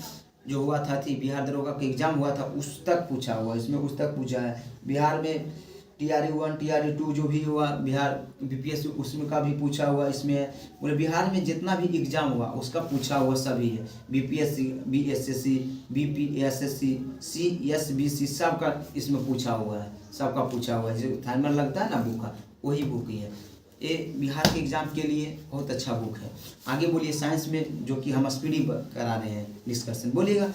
जो हुआ था थी बिहार दरोगा का एग्जाम हुआ था, उस तक पूछा हुआ, इसमें उस तक पूछा है। बिहार में TRE 1 TRE 2 जो भी हुआ बिहार बीपीएससी उसमें का भी पूछा हुआ। इसमें पूरे बिहार में जितना भी एग्जाम हुआ उसका पूछा हुआ सभी है। बीपीएससी, बीएसएससी, बीपीएसएससी, CSBC सबका इसमें पूछा हुआ है, सबका पूछा हुआ है। जो टाइमर लगता है ना बुक का, वही बुक ही है। ये बिहार के एग्जाम के लिए बहुत अच्छा बुक है। आगे बोलिए साइंस में, जो कि हम स्पीडी करा रहे हैं डिस्कशन, बोलिएगा।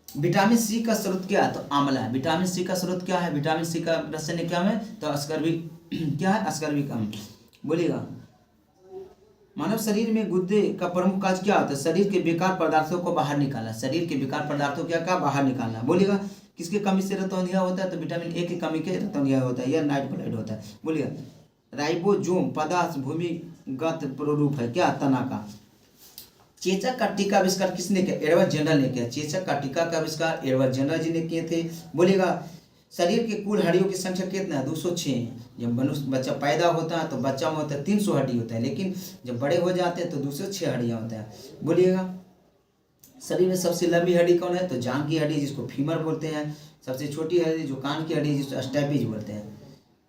विटामिन सी का स्रोत क्या है? तो आंवला है। विटामिन सी का स्रोत क्या है? विटामिन सी का रासायनिक क्या है? तो अस्कर्बिक क्या है? अस्कर्बिक अम्ल। बोलिएगा। मानव शरीर में गुर्दे का प्रमुख कार्य क्या होता है? शरीर के बेकार पदार्थों को बाहर निकालना। शरीर के बेकार पदार्थों क्या बाहर निकालना। बोलिएगा। किसके कमी से रतौंधिया होता है? तो विटामिन ए की कमी के रतौंधिया होता है, या नाइट ब्लड होता है। बोलिएगा। राइबोसोम पदार्थ भूमिगत प्रारूप है क्या? तना का। चेचक का टीका आविष्कार किसने किया? एडवर्ड जेनर ने किया। चेचक का टीका का आविष्कार एडवर्ड जेनर जी ने किए थे। बोलिएगा। शरीर के कुल हड्डियों की संख्या कितना है? 206। जब मनुष्य बच्चा पैदा होता है तो बच्चा में होता है 300 हड्डी होता है, लेकिन जब बड़े हो जाते हैं तो 206 हड्डियाँ होता है। बोलिएगा। शरीर में सबसे लंबी हड्डी कौन है? तो जांघ की हड्डी, जिसको फीमर बोलते हैं। सबसे छोटी हड्डी जो कान की हड्डी, जिसको स्टैपिज बोलते हैं।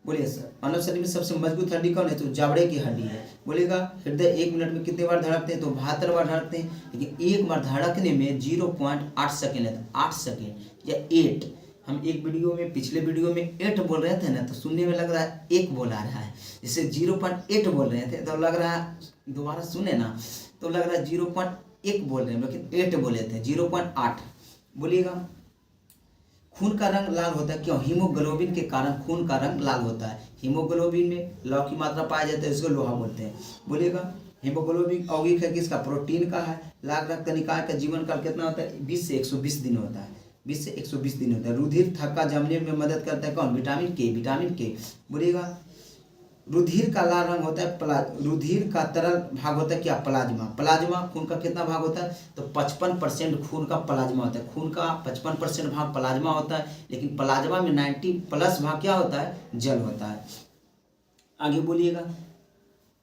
बोलिए सर। मानव शरीर में सबसे मजबूत हड्डी कौन है? तो जावड़े की हड्डी है। बोलेगा। हृदय 1 मिनट में कितने बार धड़कते हैं? तो 72 बार धड़कते हैं, लेकिन एक बार धड़कने में 0.8 सेकेंड है। 8 सेकेंड या 8। हम एक वीडियो में, पिछले वीडियो में 8 बोल रहे थे ना, तो सुनने में लग रहा है 1 बोल आ रहा है। जैसे 0.8 बोल रहे थे तो लग रहा है, दोबारा सुने ना तो लग रहा है 0.1 बोल रहे हैं, लेकिन 8 बोले थे, 0.8। बोलिएगा। खून का रंग लाल होता है क्यों? हीमोग्लोबिन के कारण खून का रंग लाल होता है। हीमोग्लोबिन में लौह की मात्रा पाया जाता है, इसको लोहा बोलते हैं। बोलिएगा। हीमोग्लोबिन यौगिक है किसका? प्रोटीन का है। लाल रक्त कणिका का जीवन काल कितना होता है? 20 से 120 दिन होता है। 20 से 120 दिन होता है। रुधिर थक्का जमने में मदद करता है कौन? विटामिन के। विटामिन के। बोलिएगा। रुधिर का लाल रंग होता है रुधिर का तरल भाग होता है क्या? प्लाज्मा। प्लाज्मा खून का कितना भाग होता है? तो 55% खून का प्लाज्मा होता है। खून का 55% भाग प्लाज्मा होता है, लेकिन प्लाज्मा में 90+ भाग क्या होता है? जल होता है। आगे बोलिएगा।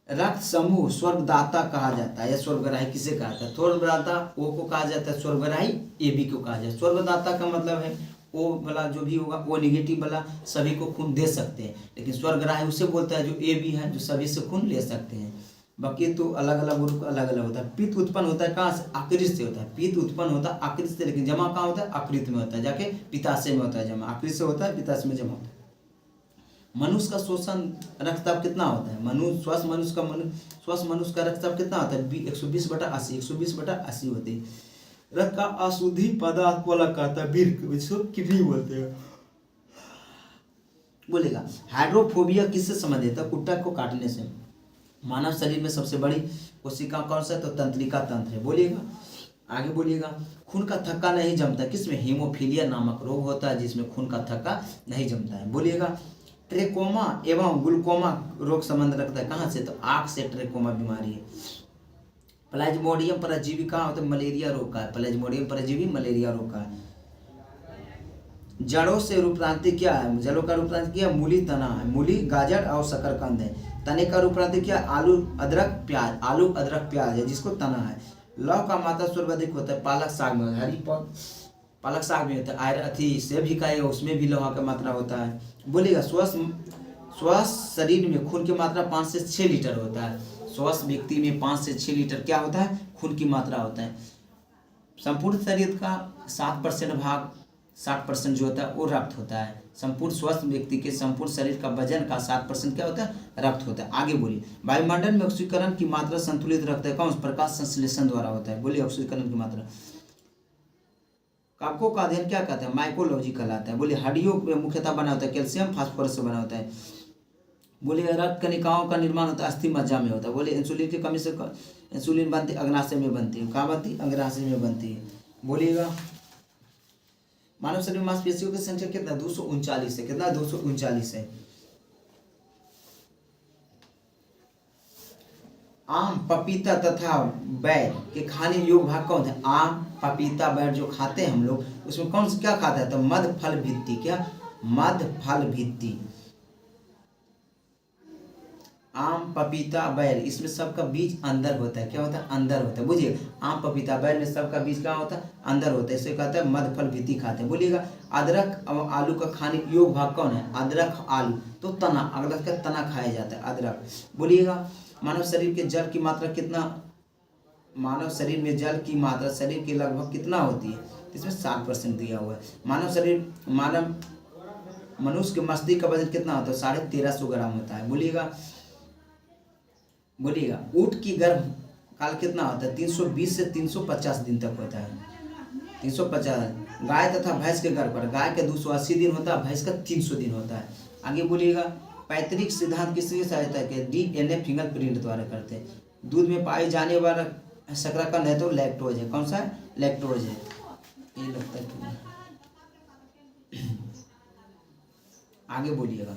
रक्त समूह स्वर्गदाता कहा जाता है, या स्वर्गग्राही किसे कहा जाता है? स्वर्गदाता ओ को कहा जाता है, स्वर्गग्राही AB को कहा जाता है। स्वर्गदाता का मतलब है ओ वाला जो भी होगा, ओ नेगेटिव वाला सभी को खून दे सकते हैं, लेकिन स्वर्गग्राही उसे बोलता है जो AB है, जो सभी से खून ले सकते हैं। बाकी तो अलग अलग ग्रुप अलग अलग होता है। पित्त उत्पन्न होता है कहाँ से? आकृत से होता है। पित्त उत्पन्न होता है आकृत से, लेकिन जमा कहाँ होता है? आकृत में होता है, जाके पित्ताशय में होता है जमा। आकृत से होता है, पित्ताशय में जमा होता है। मनुष्य का शोषण रक्तचाप कितना होता है? स्वस्थ मनुष्य का रक्तचाप कितना होता है? 120/80। 120/80 होती है। रक्त का अशुद्धि पदार्थ को अलग करता है वीर्य, इसको किडनी बोलते हैं। बोलेगा। हाइड्रोफोबिया किससे संबंधित है? कुत्ता को काटने से। मानव शरीर में सबसे बड़ी कोशिका कौन सा है? तो तंत्रिका तंत्र है। बोलिएगा। आगे बोलिएगा। खून का थक्का नहीं जमता किसमें? हीमोफीलिया नामक रोग होता है, जिसमें खून का थक्का नहीं जमता है। बोलिएगा। ट्रेकोमा एवं ग्लूकोमा रोग संबंध रखता है कहाँ से? तो आँख से ट्रेकोमा बीमारी है। प्लाज्मोडियम परजीवी कहाँ होता है? मलेरिया रोग का है। प्लाज्मोडियम परजीवी मलेरिया रोग का है। जड़ों से रूपांतरित क्या है? जड़ों का रूपांतरित क्या? मूली तना है। मूली गाजर और शकरकंद है। तने का रूपांतरित क्या? आलू अदरक प्याज। आलू अदरक प्याज है, जिसको तना है। लौह का मात्रा सर्वाधिक होता है पालक साग में। हरी पालक साग में होता है। आयर सेब का है, उसमें भी लोहा का मात्रा होता है। बोलिएगा। स्वस्थ शरीर में खून की मात्रा 5 से 6 लीटर होता है। स्वस्थ व्यक्ति में 5 से 6 लीटर क्या होता है, खून की मात्रा होता है। संपूर्ण शरीर का 7% भाग 60% जो होता है वो रक्त होता है। संपूर्ण स्वस्थ व्यक्ति के संपूर्ण शरीर का वजन का 7% क्या होता है, रक्त होता है। आगे बोलिए, वायुमंडल में ऑक्सीकरण की मात्रा संतुलित रखता है कौन, प्रकाश संश्लेषण द्वारा होता है। बोलिए ऑक्सीकरण की मात्रा। कवकों का अध्ययन क्या कहते हैं, माइकोलॉजी कहलाता है। बोलिए हड्डियों में मुख्यतः बना होता है कैल्शियम फास्फोरस से बना होता है। बोलिए रक्त कणिकाओं का निर्माण होता है अस्थि मज्जा में होता है। बोलिए इंसुलिन की कमी से इंसुलिन बनती अग्नाशय में बनती है, कहाँ बनती, अग्नाशय में बनती है। बोलिएगा मानव शरीर में मांसपेशियों की संख्या कितना, 239 है। कितना, 239 है। आम, पपीता तथा बैर के खाने योग्य भाग कौन है। आम, पपीता, बैर जो खाते हैं हम लोग, उसमें कौन सा क्या खाता है, तो मध्य फल भित्ति। क्या, मध्य फल भित्ति। आम, पपीता, बैर, इसमें सबका बीज अंदर होता है। क्या होता है, अंदर होता है। बुझिए आम, पपीता, बैर में सबका बीज क्या होता है, अंदर होता है। इसे कहते हैं मध्य फल भित्ति खाते हैं। बोलिएगा अदरक और आलू का खाने योग्य भाग कौन है, अदरक, आलू। तो तना, अदरक का तना खाया जाता है, अदरक। बोलिएगा मानव शरीर के जल की मात्रा कितना, मानव शरीर में जल की मात्रा शरीर के लगभग कितना होती है, इसमें 60% दिया हुआ है। मानव मनुष्य के मस्तिष्क का वजन कितना होता है, 1350 ग्राम होता है। बोलिएगा ऊँट की गर्भ काल कितना होता है, 320 से 350 दिन तक होता है। 350। गाय तथा भैंस के गर्भ पर गाय का 280 दिन होता है, भैंस का 300 दिन होता है। आगे बोलिएगा पैतृक सिद्धांत किसकी सहायता के, DNA फिंगरप्रिंट द्वारा करते हैं। दूध में पाई जाने वाला शकरकंद है तो लैक्टोज है। कौन सा है, लैक्टोज है। ये लगता है आगे बोलिएगा,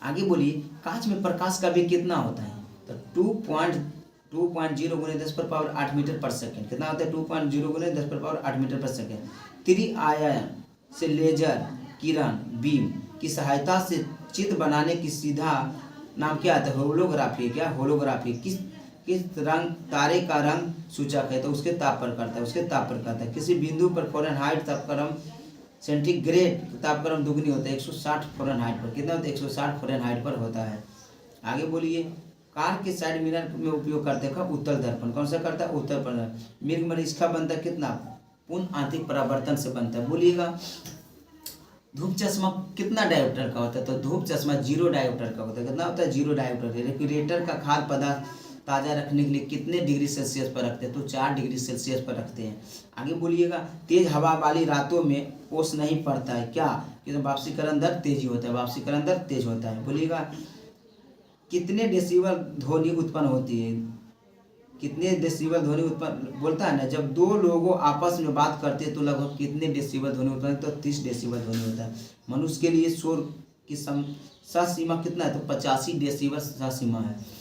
आगे बोलिए कांच में प्रकाश का वेग कितना होता है, तो 2.0 गुने 10⁸ मीटर पर सेकेंड। कितना होता है, 2.0 गुने 10⁸ मीटर पर सेकेंड। त्रिआयाम से लेजर किरण बीम की सहायता से चित्र बनाने की सीधा नाम क्या आता है, होलोग्राफी। क्या, होलोग्राफी। किस रंग तारे का रंग सूचक है, तो उसके ताप पर करता है, उसके ताप पर करता है। किसी बिंदु पर फ़ारेनहाइट तापक्रम सेंटीग्रेड तापक्रम दुगनी होता है 160 फ़ारेनहाइट पर। कितना होता है, 160 फ़ारेनहाइट पर होता है। आगे बोलिए कार के साइड मिरर में उपयोग करते हैं उत्तल दर्पण। कौन सा करता है, उत्तल दर्पण। मृग मरीज का बनता है कितना, पूर्ण आंतरिक परावर्तन से बनता है। बोलिएगा धूप चश्मा कितना डायोप्टर का होता है, तो धूप चश्मा 0 डायोप्टर का होता है। कितना होता है, 0 डायोप्टर। रेफ्रिजरेटर का खाद्य पदार्थ ताज़ा रखने के लिए कितने डिग्री सेल्सियस पर रखते हैं, तो 4 डिग्री सेल्सियस पर रखते हैं। आगे बोलिएगा तेज हवा वाली रातों में ओस नहीं पड़ता है। क्या, कि तो वापसीकरण दर तेजी होता है, वापसीकरण दर तेज होता है। बोलिएगा कितने डेसिबल ध्वनि उत्पन्न होती है, कितने डेसिबल ध्वनि उत्पन्न, बोलता है ना जब 2 लोगों आपस में बात करते हैं तो लगभग कितने डेसिबल ध्वनि उत्पन्न, तो 30 डेसिबल ध्वनि होता है। मनुष्य के लिए शोर की सीमा कितना है, तो 85 डेसिबल सीमा है।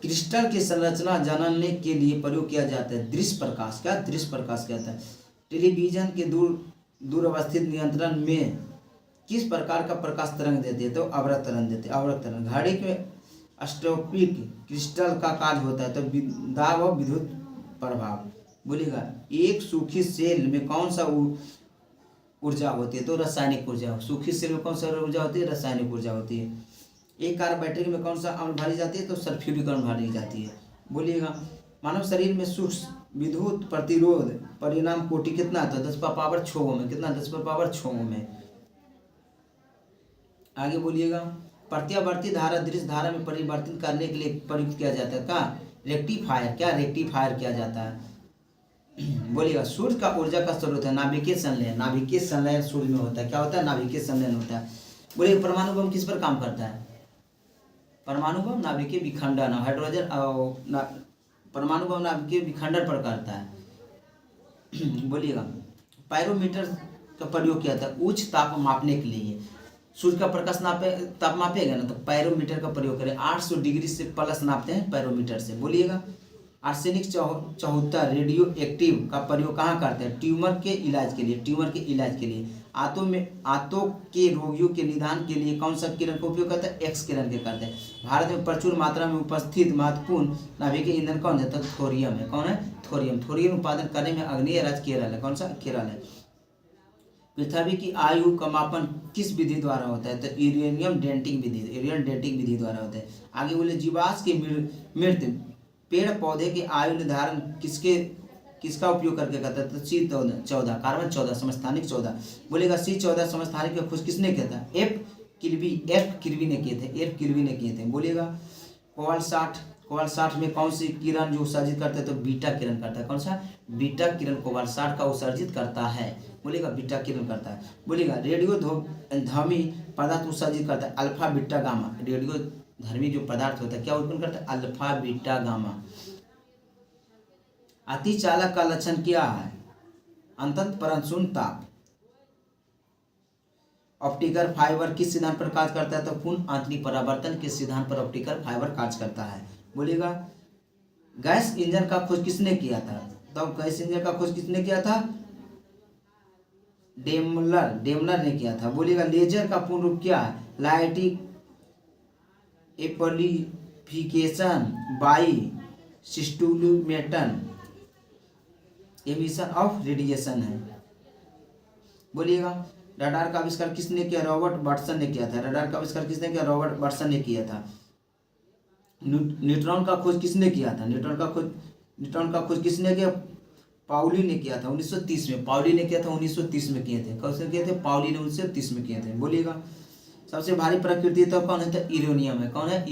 क्रिस्टल की संरचना जानने के लिए प्रयोग किया जाता है दृश्य प्रकाश। क्या, दृश्य प्रकाश कहता है। टेलीविजन के दूर अवस्थित नियंत्रण में किस प्रकार का प्रकाश तरंग देते हैं, तो अवरक्त तरंग देते हैं, अवरक्त तरंग। घड़ी में स्टोपिक क्रिस्टल का कार्य होता है, तो दाब और विद्युत प्रभाव। बोलिएगा एक सूखी सेल में कौन सा ऊर्जा होती है, तो रासायनिक ऊर्जा। सूखी सेल में कौन सा ऊर्जा होती है, रासायनिक ऊर्जा होती है। एक कार बैटरी में कौन सा अम्ल भरी जाती है, तो सल्फ्यूरिक अम्ल भरी जाती है। बोलिएगा मानव शरीर में सूक्ष्म विद्युत प्रतिरोध परिणाम कोटि कितना आता है, 10⁻6 में। कितना, 10⁻6 में। आगे बोलिएगा प्रत्यावर्ती धारा दृश्य धारा में परिवर्तित करने के लिए प्रयुक्त किया जाता है। क्या, रेक्टिफायर। क्या, रेक्टिफायर किया जाता है। बोलिएगा सूर्य का ऊर्जा का स्रोत है नाभिकीय संलयन। नाभिकीय संलयन सूर्य में होता है। क्या होता है, नाभिकीय संलयन होता है। बोलिए परमाणु बम किस पर काम करता है, परमाणु बम नाभिकीय विखंडन, हाइड्रोजन परमाणु बम नाभिकीय विखंडन पर करता है। बोलिएगा पायरोमीटर का प्रयोग किया था उच्च ताप मापने के लिए। सूर्य का प्रकाश ताप मापेगा ना, तो पायरोमीटर का प्रयोग करें। 800 डिग्री से प्लस नापते हैं पायरोमीटर से। बोलिएगा आर्सेनिक 74 रेडियो एक्टिव का प्रयोग कहाँ करते हैं, ट्यूमर के इलाज के लिए। ट्यूमर के इलाज के लिए आंतों के रोगियों के निदान के लिए कौन सा किरण का उपयोग करते हैं, एक्स किरण के करते हैं। भारत में प्रचुर मात्रा में उपस्थित महत्वपूर्ण नाभिकीय ईंधन कौन है, तो थोरियम है। कौन है, थोरियम। थोरियम उत्पादन करने में अग्रणीय राज्य केरल है। कौन सा, केरल है। पृथ्वी की आयु का मापन किस विधि द्वारा होता है? तो यूरेनियम डेटिंग विधि, यूरेनियम डेटिंग विधि द्वारा होता है। आगे बोले जीवाश्म की मृत पेड़ पौधे के आयु निर्धारण किसका उपयोग करके करता है? तो C14 कार्बन 14 समस्थानिक 14। बोलेगा C14 समस्थानिक का खोज किसने किया था? एफ किल्वी ने किए थे। बोलिएगा कोबाल्ट 60 में कौन सी किरण जो उत्सर्जित करता है? तो बीटा किरण करता है। कौन सा? बीटा किरण कोबाल्ट 60 का उत्सर्जित करता है। बोलेगा बीटा किरण करता है। बोलेगा रेडियो धर्मी पदार्थ उत्सर्जित करता है अल्फा बीटा गामा। रेडियो धर्मी जो पदार्थ होता है क्या उत्पन्न करता है? Alpha beta gamma. अतिचालक का लक्षण क्या है? अंतत परशून्य ताप। ऑप्टिकल फाइबर किस सिद्धांत पर कार्य करता है? तो पूर्ण आंतरिक परावर्तन के सिद्धांत पर ऑप्टिकल फाइबर कार्य करता है। बोलिएगा गैस इंजन का खोज किसने किया था? तो गैस इंजन का खोज किसने किया था? डेमलर ने किया था। बोलिएगा लेजर का पूर्ण रूप क्या है? Lighting amplification by stimulation emission of radiation है। बोलिएगा रडार का आविष्कार किसने किया? रॉबर्ट वाटसन ने किया था। रडार का आविष्कार किसने किया? रॉबर्ट वाटसन ने किया था। न्यूट्रॉन का खोज किसने किया था? न्यूट्रॉन का खोज किसने किया? पाउली ने किया था 1930 में। पाउली ने किया था 1930 में किए थे। कौन से किए थे? पाउली ने 1930 में किए थे। बोलिएगा सबसे भारी प्रकृति तो कौन है? तो यूरेनियम है। कौन है?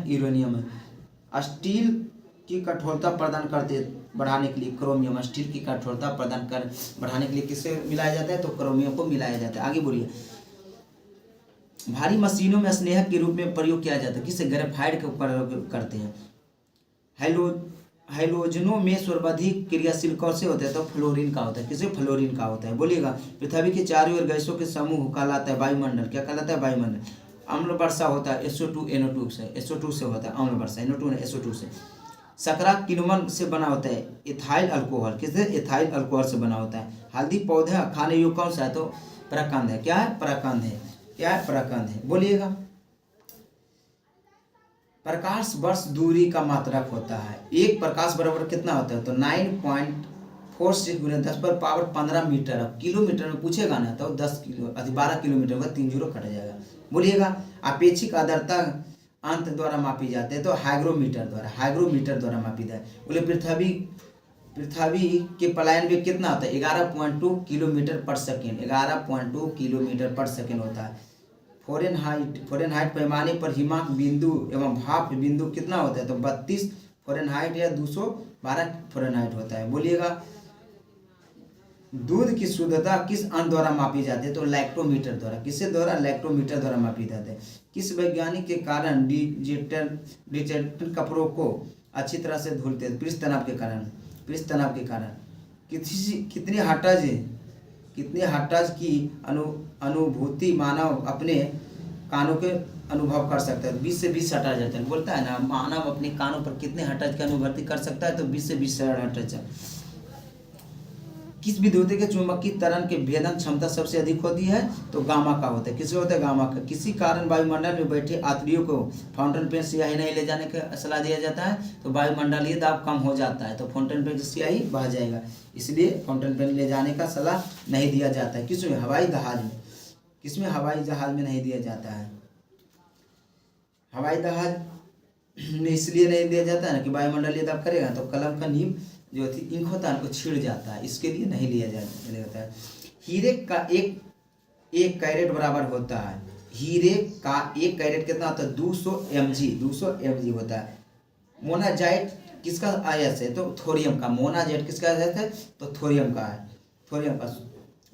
यूरेनियम है। स्टील की कठोरता प्रदान करते बढ़ाने के लिए क्रोमियम, स्टील की कठोरता प्रदान कर बढ़ाने के लिए किससे मिलाया जाता है? तो क्रोमियम को मिलाया जाता है। आगे बोलिए भारी मशीनों में स्नेहक के रूप में प्रयोग किया जाता है किसे? ग्रेफाइट का प्रयोग करते हैं। हैलोजनों में सर्वाधिक क्रियाशील कौन से होते हैं? तो फ्लोरीन का होता है। किसे? फ्लोरीन का होता है। बोलिएगा पृथ्वी के चारों ओर गैसों के समूह कहलाता है वायुमंडल। क्या कहलाता है? वायुमंडल। अम्ल वर्षा होता है SO2 NO2 से। SO2 से होता है अम्ल वर्षा, NO2 ने SO2 से। शकरा किण्वन से बना होता है इथाइल अल्कोहल। किससे? इथाइल अल्कोहल से बना होता है। हल्दी पौधा खाने योग्य कौन सा है? तो प्रकंद है। क्या है? प्रकंद है। क्या है? प्रकंद है। बोलिएगा प्रकाश वर्ष दूरी का मात्रक होता है। एक प्रकाश बराबर कितना होता है? तो 9.46 × 10⁻15 मीटर। अब किलोमीटर में पूछेगा ना तो 12 किलोमीटर होगा, 3 जीरो कट जाएगा। बोलिएगा अपेक्षिक आर्द्रता अंत द्वारा मापी जाते हैं तो हाइग्रोमीटर द्वारा मापी जाए। बोले पृथ्वी के पलायन वेग कितना होता है? 11.2 किलोमीटर पर सेकेंड। 11.2 किलोमीटर पर सेकेंड होता है। फ़ारेनहाइट पैमाने पर हिमांक बिंदु एवं भाप बिंदु कितना होता है? तो 32 फ़ारेनहाइट या 212 फ़ारेनहाइट होता है। बोलिएगा दूध की शुद्धता किस अंक द्वारा मापी जाती है? तो लैक्टोमीटर द्वारा। किससे द्वारा? लैक्टोमीटर द्वारा मापी जाती है। किस वैज्ञानिक के कारण डिटर्जेंट कपड़ों को अच्छी तरह से धुलते हैं? पृष्ठ तनाव के कारण। कितने हर्ट्ज की अनुभूति मानव अपने कानों के अनुभव कर सकता है? 20 से 20 हर्ट्ज बोलता है ना। मानव अपने कानों पर कितने हर्ट्ज की अनुभूति कर सकता है? तो 20 से 20 हर्ट्ज। किस विद्युत के चुंबकीय त्वरण के भेदन क्षमता सबसे अधिक होती है? तो गामा का होता है। किससे होता है? गामा का। किसी कारण वायुमंडल में बैठे यात्रियों को फाउंटेन पेन स्याही नहीं ले जाने का सलाह दिया जाता है तो वायुमंडलीय दाब कम हो जाता है तो फाउंटेन पेन से स्याही बह जाएगा, इसलिए फाउंटेन पेन ले जाने का सलाह नहीं दिया जाता है। किसमें? हवाई जहाज में। किसमें? हवाई जहाज में नहीं दिया जाता है। हवाई जहाज में इसलिए नहीं दिया जाता है ना कि वायुमंडलीय दाब करेगा तो कलम का नीब जो थी इंक होता है उनको छिड़ जाता है, इसके लिए नहीं लिया जाता है। हीरे का एक कैरेट बराबर होता है। हीरे का एक कैरेट कितना होता है? 200 mg होता है। मोनाजाइट किसका आयस है? तो थोरियम का। मोनाजाइट किसका आयस है? तो थोरियम का है। थोरियम का।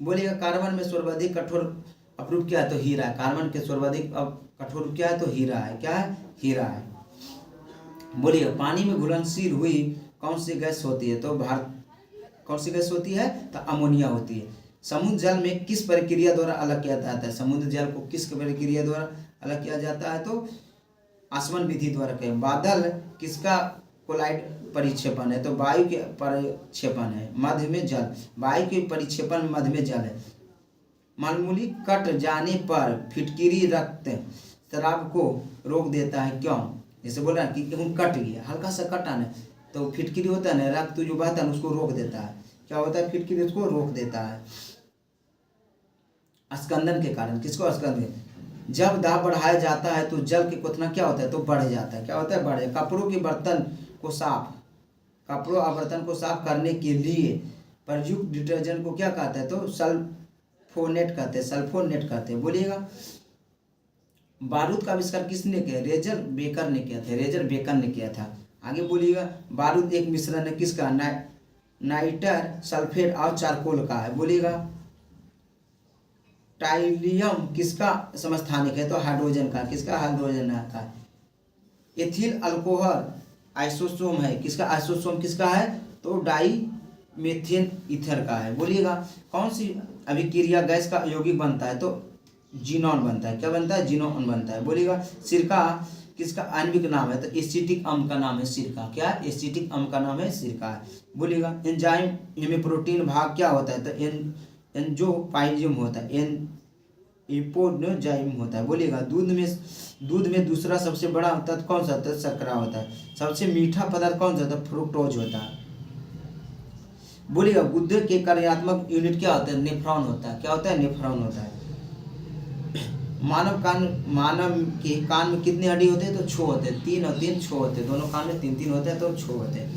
बोलिएगा कार्बन में सर्वाधिक कठोर अपरूप क्या है? तो हीरा है। कार्बन के सर्वाधिक कठोर क्या है? तो हीरा है। क्या है? हीरा है। बोलिए पानी में घुलनशील हुई कौन सी गैस होती है? तो कौन सी गैस होती है? तो अमोनिया होती है। समुद्र जल में किस प्रक्रिया द्वारा अलग किया जाता है? समुद्र जल को किस प्रक्रिया द्वारा अलग किया जाता है? तो आसवन विधि द्वारा कहें। बादल किसका कोलाइड परिक्षेपण है? तो वायु के परिक्षेपण है। मध्य में जल, वायु के परिक्षेपण में मध्य में जल है। मामूली कट जाने पर फिटकिरी रक्त शराब को रोक देता है, क्यों? जैसे बोल रहा है कि कट गया, हल्का सा कटा ना तो फिटकिरी होता है ना, रक्त जो बहता है उसको रोक देता है। क्या होता है? फिटकिरी उसको रोक देता है। स्कंदन के कारण। किसको? स्कंदन। जब दाब बढ़ाया जाता है तो जल की क्वथना क्या होता है? तो बढ़ जाता है। क्या होता है? बढ़ जाता है। कपड़ों के बर्तन को साफ कपड़ों और बर्तन को साफ करने के लिए प्रयुक्त डिटर्जेंट को क्या कहते हैं? तो सल्फोनेट कहते हैं। सल्फोनेट कहते हैं। बोलिएगा। बारूद का आविष्कार किसने किया? रेजर बेकर ने किया था। रेजर बेकर ने किया था। आगे बोलिएगा। बारूद एक मिश्रण है किसका? नाइटर सल्फेट और चारकोल का है। बोलिएगा। टाइलियम किसका समस्थानिक है? तो हाइड्रोजन का। किसका? हाइड्रोजन का। एथिल अल्कोहल आइसोसोम है। किसका? आइसोसोम किसका है? तो डाई मेथेन ईथर का है। बोलिएगा। कौन सी अभिक्रिया गैस का यौगिक बनता है? तो जीनॉन बनता है। क्या बनता है? जीनॉन बनता है। बोलिएगा। सिरका किसका आणविक नाम है? तो एसिटिक अम्ल का नाम है सिरका। क्या? एसिटिक अम्ल का नाम है सिरका है। बोलिएगा। एंजाइम में प्रोटीन भाग क्या होता है? तो एंजोपाइजियम होता है। एपोनोजाइम होता है। बोलिएगा। दूध में दूसरा सबसे बड़ा तत्व कौन सा? तो शर्करा होता है। सबसे मीठा पदार्थ कौन सा? तो फ्रुक्टोज होता है। बोलिएगा। गुर्दे के कार्यात्मक यूनिट क्या होता है? नेफ्रॉन होता है। क्या होता है? नेफ्रॉन होता है। मानव के कान में कितने हड्डी होते हैं? तो 6 होते हैं। 3 और 3 6 होते हैं। दोनों कान में 3 3 होते हैं तो 6 होते हैं।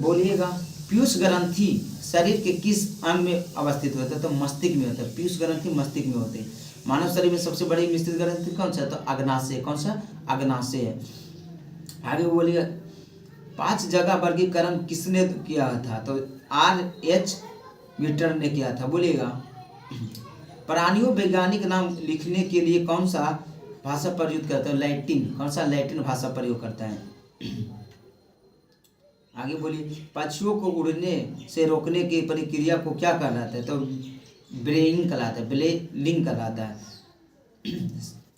बोलिएगा। पीयूष ग्रंथि शरीर के किस अंग में अवस्थित होता है? तो मस्तिष्क में होता है। पीयूष ग्रंथि मस्तिष्क में होते हैं। मानव शरीर में सबसे बड़ी विस्तृत ग्रंथि कौन सा है? तो अग्नाशय। कौन सा? अग्नाशय है। आगे बोलिए। 5 जगह वर्गीकरण किसने किया था? तो R.H. मीटर ने किया था। बोलिएगा। प्राणियों वैज्ञानिक नाम लिखने के लिए कौन सा भाषा प्रयुक्त करता है? लैटिन। कौन सा? लैटिन भाषा प्रयोग करता है। आगे बोलिए। पक्षियों को उड़ने से रोकने की प्रक्रिया को क्या कहलाता है? तो ब्रेइंग कहलाता है। ब्रेइंग कहलाता है।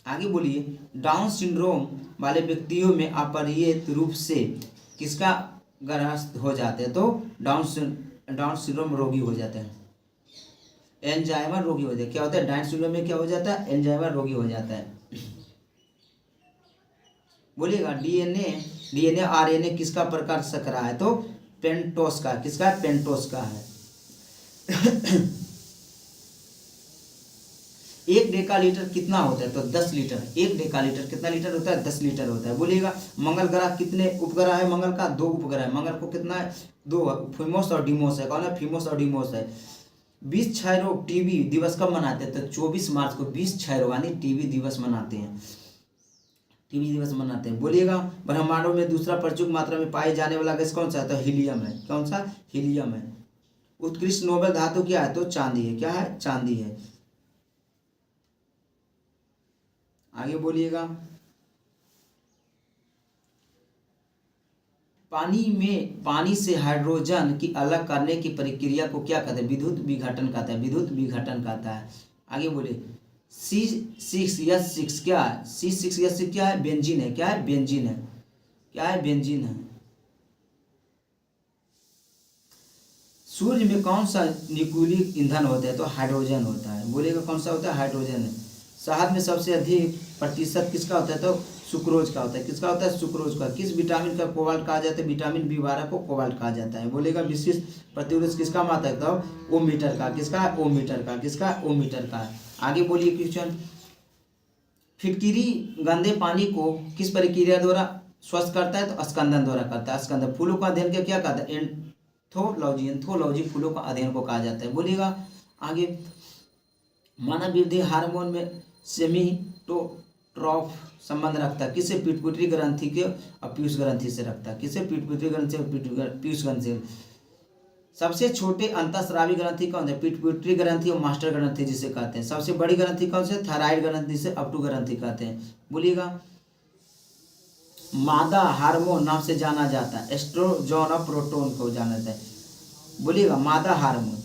आगे बोलिए। डाउन सिंड्रोम वाले व्यक्तियों में अपरिहार्य रूप से किसका ग्रस्त हो जाते हैं? तो डाउन सिंड्रोम रोगी हो जाते हैं। एल्जाइमर रोगी हो जाता है। क्या होता है? डाउन सिंड्रोम में क्या हो जाता है? एल्जाइमर रोगी हो जाता है। बोलिएगा। डीएनए आरएनए किसका प्रकार शर्करा है? तो पेंटोस का। किसका? पेंटोस का है। 1 डेकालीटर कितना होता है? तो 10 लीटर। 1 डेकालीटर कितना लीटर होता है? 10 लीटर होता है। बोलिएगा। मंगल ग्रह कितने उपग्रह है? मंगल का 2 उपग्रह है। मंगल को कितना है? 2। फीमोस और डीमोस है। कौन है? फीमोस और डीमोस है। 20 क्षय रोग टीबी दिवस कब मनाते हैं? तो 24 मार्च को 20 क्षय रोग यानी टीबी दिवस मनाते हैं। टीबी दिवस मनाते हैं। बोलिएगा। ब्रह्मांडों में दूसरा प्रचुर मात्रा में पाए जाने वाला गैस कौन सा है? तो हीलियम है। कौन सा? हीलियम है। उत्कृष्ट नोबेल धातु क्या है? तो चांदी है। क्या है? चांदी है। आगे बोलिएगा। पानी से हाइड्रोजन की अलग करने की प्रक्रिया को क्या कहते हैं? विद्युत विघटन कहता है। विद्युत विघटन कहता है। आगे बोलिए। C6H6 क्या है? C6H6 क्या है? बेंजीन है। क्या है? बेंजीन है। क्या है? बेंजीन है। सूर्य में कौन सा न्यूक्लिक ईंधन होता है? तो हाइड्रोजन होता है। बोलिएगा। कौन सा होता है? हाइड्रोजन है। शहद में सबसे अधिक प्रतिशत किसका होता है? तो सुक्रोज का होता है। किसका होता है? सुक्रोज का। किस विटामिन का कोबाल्ट कहा जाता है? विटामिन B12 को कोबाल्ट कहा जाता है। बोलेगा। विशिष्ट प्रतिरोध किसका मात्रा है? तो ओम मीटर का। किसका? ओम मीटर का। किसका? ओम मीटर का। आगे बोलिए क्वेश्चन। फिटकिरी गंदे पानी को किस प्रक्रिया द्वारा स्वच्छ करता है? तो स्कंदन द्वारा करता है। स्कंदन। फूलों का अध्ययन क्या कहता है? एंथोलॉजी। एंथोलॉजी फूलों का अध्ययन को कहा जाता है। बोलिएगा। आगे। मानव वृद्धि हार्मोन में सेमीटोट्रॉफ संबंध रखता है। किससे? पिट्यूटरी ग्रंथि के और पीयूष ग्रंथि से रखता है। किससे? पिट्यूटरी ग्रंथि और पीयूष ग्रंथि। सबसे छोटे अंतःस्रावी ग्रंथि कौन है? पिट्यूटरी ग्रंथि और मास्टर ग्रंथि जिसे कहते हैं। सबसे बड़ी ग्रंथि कौन से? थायराइड ग्रंथि से अपटू ग्रंथि कहते हैं। बोलिएगा। मादा हार्मोन नाम से जाना जाता है। एस्ट्रोजन और प्रोटोन को जाना जाता है। बोलिएगा। मादा हार्मोन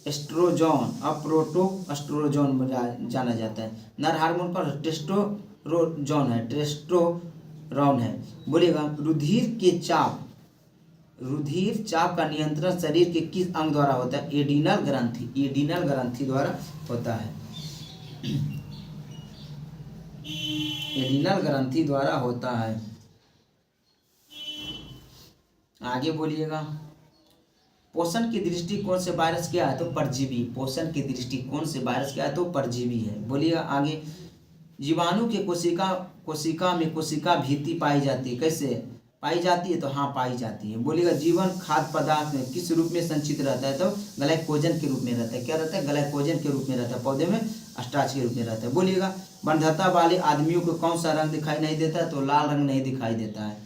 एस्ट्रोजन और प्रोटोस्टेरोन जाना जाता है। नर हार्मोन का टेस्टोस्टेरोन है। टेस्टोस्टेरोन है। बोलिएगा। रुधिर चाप का नियंत्रण शरीर के किस अंग द्वारा होता है? एडिनल ग्रंथि। एडिनल ग्रंथि द्वारा होता है। एडिनल ग्रंथि द्वारा होता है। आगे बोलिएगा। पोषण के दृष्टिकोण से वायरस क्या है? तो परजीवी। पोषण के दृष्टिकोण से वायरस क्या है? तो परजीवी है। बोलिएगा आगे। जीवाणु के कोशिका में कोशिका भीति पाई जाती है। कैसे पाई जाती है? तो हाँ, पाई जाती है। बोलिएगा जीवन खाद्य पदार्थ में किस रूप में संचित रहता है? तो ग्लाइकोजन के रूप में रहता है। क्या रहता है? ग्लाइकोजन के रूप में रहता है। पौधे में स्टार्च के रूप में रहता है। बोलिएगा वंध्यता वाले आदमियों को कौन सा रंग दिखाई नहीं देता है? तो लाल रंग नहीं दिखाई देता है।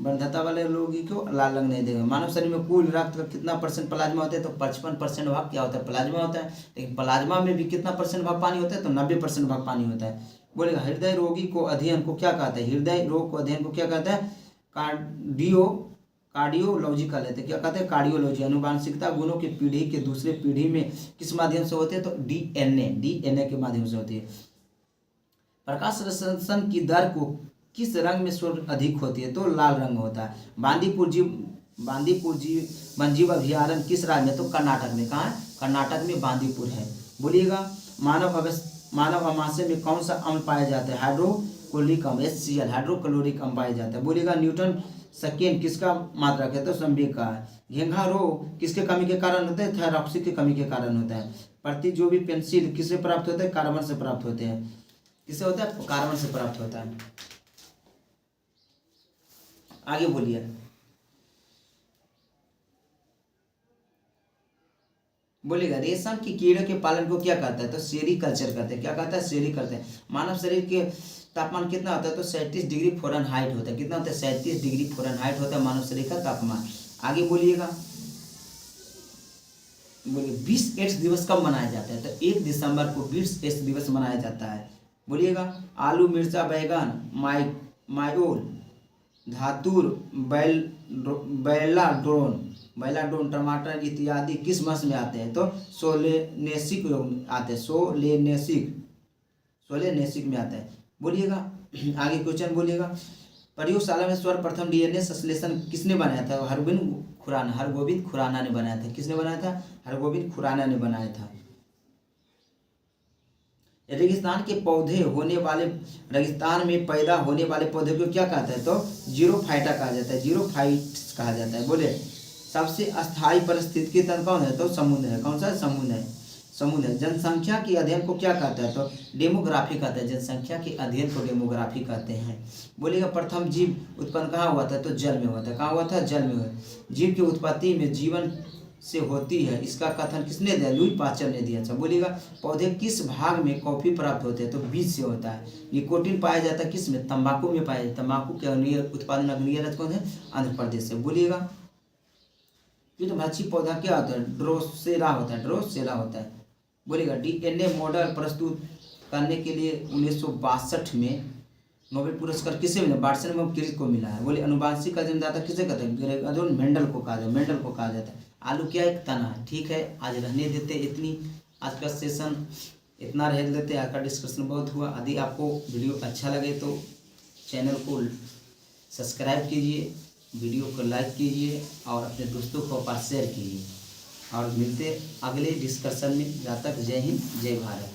वंध्यता वाले लोगों को लाल रंग नहीं देगा। मानव शरीर में कुल रक्त का कितना % प्लाज्मा होता है? तो 55% भाग क्या होता है? प्लाज्मा होता है। लेकिन प्लाज्मा में भी कितना % भाग पानी होता है? तो 90% भाग पानी होता है। बोलेगा हृदय रोगी को अध्ययन को क्या कहते हैं? हृदय रोग को अध्ययन को क्या कहते हैं? कार्डियोलॉजी का लेते हैं। क्या कहते हैं? कार्डियोलॉजी। आनुवांशिकता गुणों की पीढ़ी के दूसरे पीढ़ी में किस माध्यम से होते हैं? तो डीएनए के माध्यम से होती है। प्रकाश संश्लेषण की दर को किस रंग में स्वर अधिक होती है? तो लाल रंग होता है। बांदीपुर वन्यजीव अभयारण्य किस राज्य में? तो कर्नाटक में। कहाँ है? कर्नाटक में बांदीपुर है। बोलिएगा मानव आमाशय में कौन सा अम्ल पाया जाता है? हाइड्रोक्लोरिक अम्ल, HCl, हाइड्रोक्लोरिक अम्ल पाया जाता है। बोलिएगा न्यूटन सेकेंड किसका मात्रक है? तो संवेग का है। घेंघा रोग किसके कमी के कारण होता है? थायरॉक्सिन की कमी के कारण होता है। प्रतिजोबी पेंसिल किससे प्राप्त होता है? कार्बन से प्राप्त होते हैं। किससे होता है? कार्बन से प्राप्त होता है। आगे बोलिए। बोलेगा रेशम की कीड़े के पालन को क्या कहता है? तो सेरीकल्चर कहते हैं। क्या कहता है? सेरी करते हैं। मानव शरीर के तापमान कितना होता है? तो 37 डिग्री फ़ारेनहाइट होता है। कितना होता है? 37 डिग्री फ़ारेनहाइट होता है मानव शरीर का तापमान। आगे बोलिएगा। बोलिए विश्व एड्स दिवस कब मनाया जाता है? तो 1 दिसंबर को विश्व एड्स दिवस मनाया जाता है। बोलिएगा आलू, मिर्चा, बैगन, मायोल, धातुर, बैलाड्रोन, टमाटर इत्यादि किस मास में आते हैं? तो सोलेनेसिक आते हैं। सोलेनेसिक में आता है। बोलिएगा आगे क्वेश्चन बोलिएगा। प्रयोगशाला में सर्वप्रथम डीएनए संश्लेषण किसने बनाया था? हरगोविंद खुराना ने बनाया था। किसने बनाया था? हरगोविंद खुराना ने बनाया था। रेगिस्तान में पैदा होने वाले पौधे को क्या कहता है? तो जीरोफाइटा कहा जाता है। जीरोफाइट्स कहा जाता है। बोले सबसे अस्थायी पारिस्थितिकी तंत्र कौन है? तो समुद्र है। कौन सा? समुद्र है। जनसंख्या के अध्ययन को क्या कहता है? तो डेमोग्राफी कहता है। जनसंख्या के अध्ययन को डेमोग्राफी कहते हैं। बोलिएगा प्रथम जीव उत्पन्न कहाँ हुआ था? तो जल में हुआ था। कहाँ हुआ था? जल में हुआ। जीव की उत्पत्ति में जीवन से होती है, इसका कथन किसने दिया? लुई पास्चर ने दिया था। बोलिएगा पौधे किस भाग में कॉफी प्राप्त होते हैं? तो बीज से होता है। निकोटीन पाया जाता है किस में? तंबाकू में पाया जाता है। तंबाकू के उत्पादन अग्रणी राज्य कौन है? आंध्र प्रदेश से। बोलिएगा कीटभक्षी पौधा क्या होता है? ड्रोसेरा होता है। बोलिएगा डीएनए मॉडल प्रस्तुत करने के लिए 1962 में नोबेल पुरस्कार किसे मिला? वाटसन क्रिक को मिला है। बोले अनुवांशिक का जन्मदाता किसे कहते हैं? ग्रेगोर मेंडल को कहा जाता है। आलू क्या एक तना है। ठीक है, आज रहने देते इतनी। आज का सेशन इतना रह देते। आज का डिस्कशन बहुत हुआ। यदि आपको वीडियो अच्छा लगे तो चैनल को सब्सक्राइब कीजिए, वीडियो को लाइक कीजिए और अपने दोस्तों को पास शेयर कीजिए। और मिलते अगले डिस्कशन में। जब तक जय हिंद, जय भारत।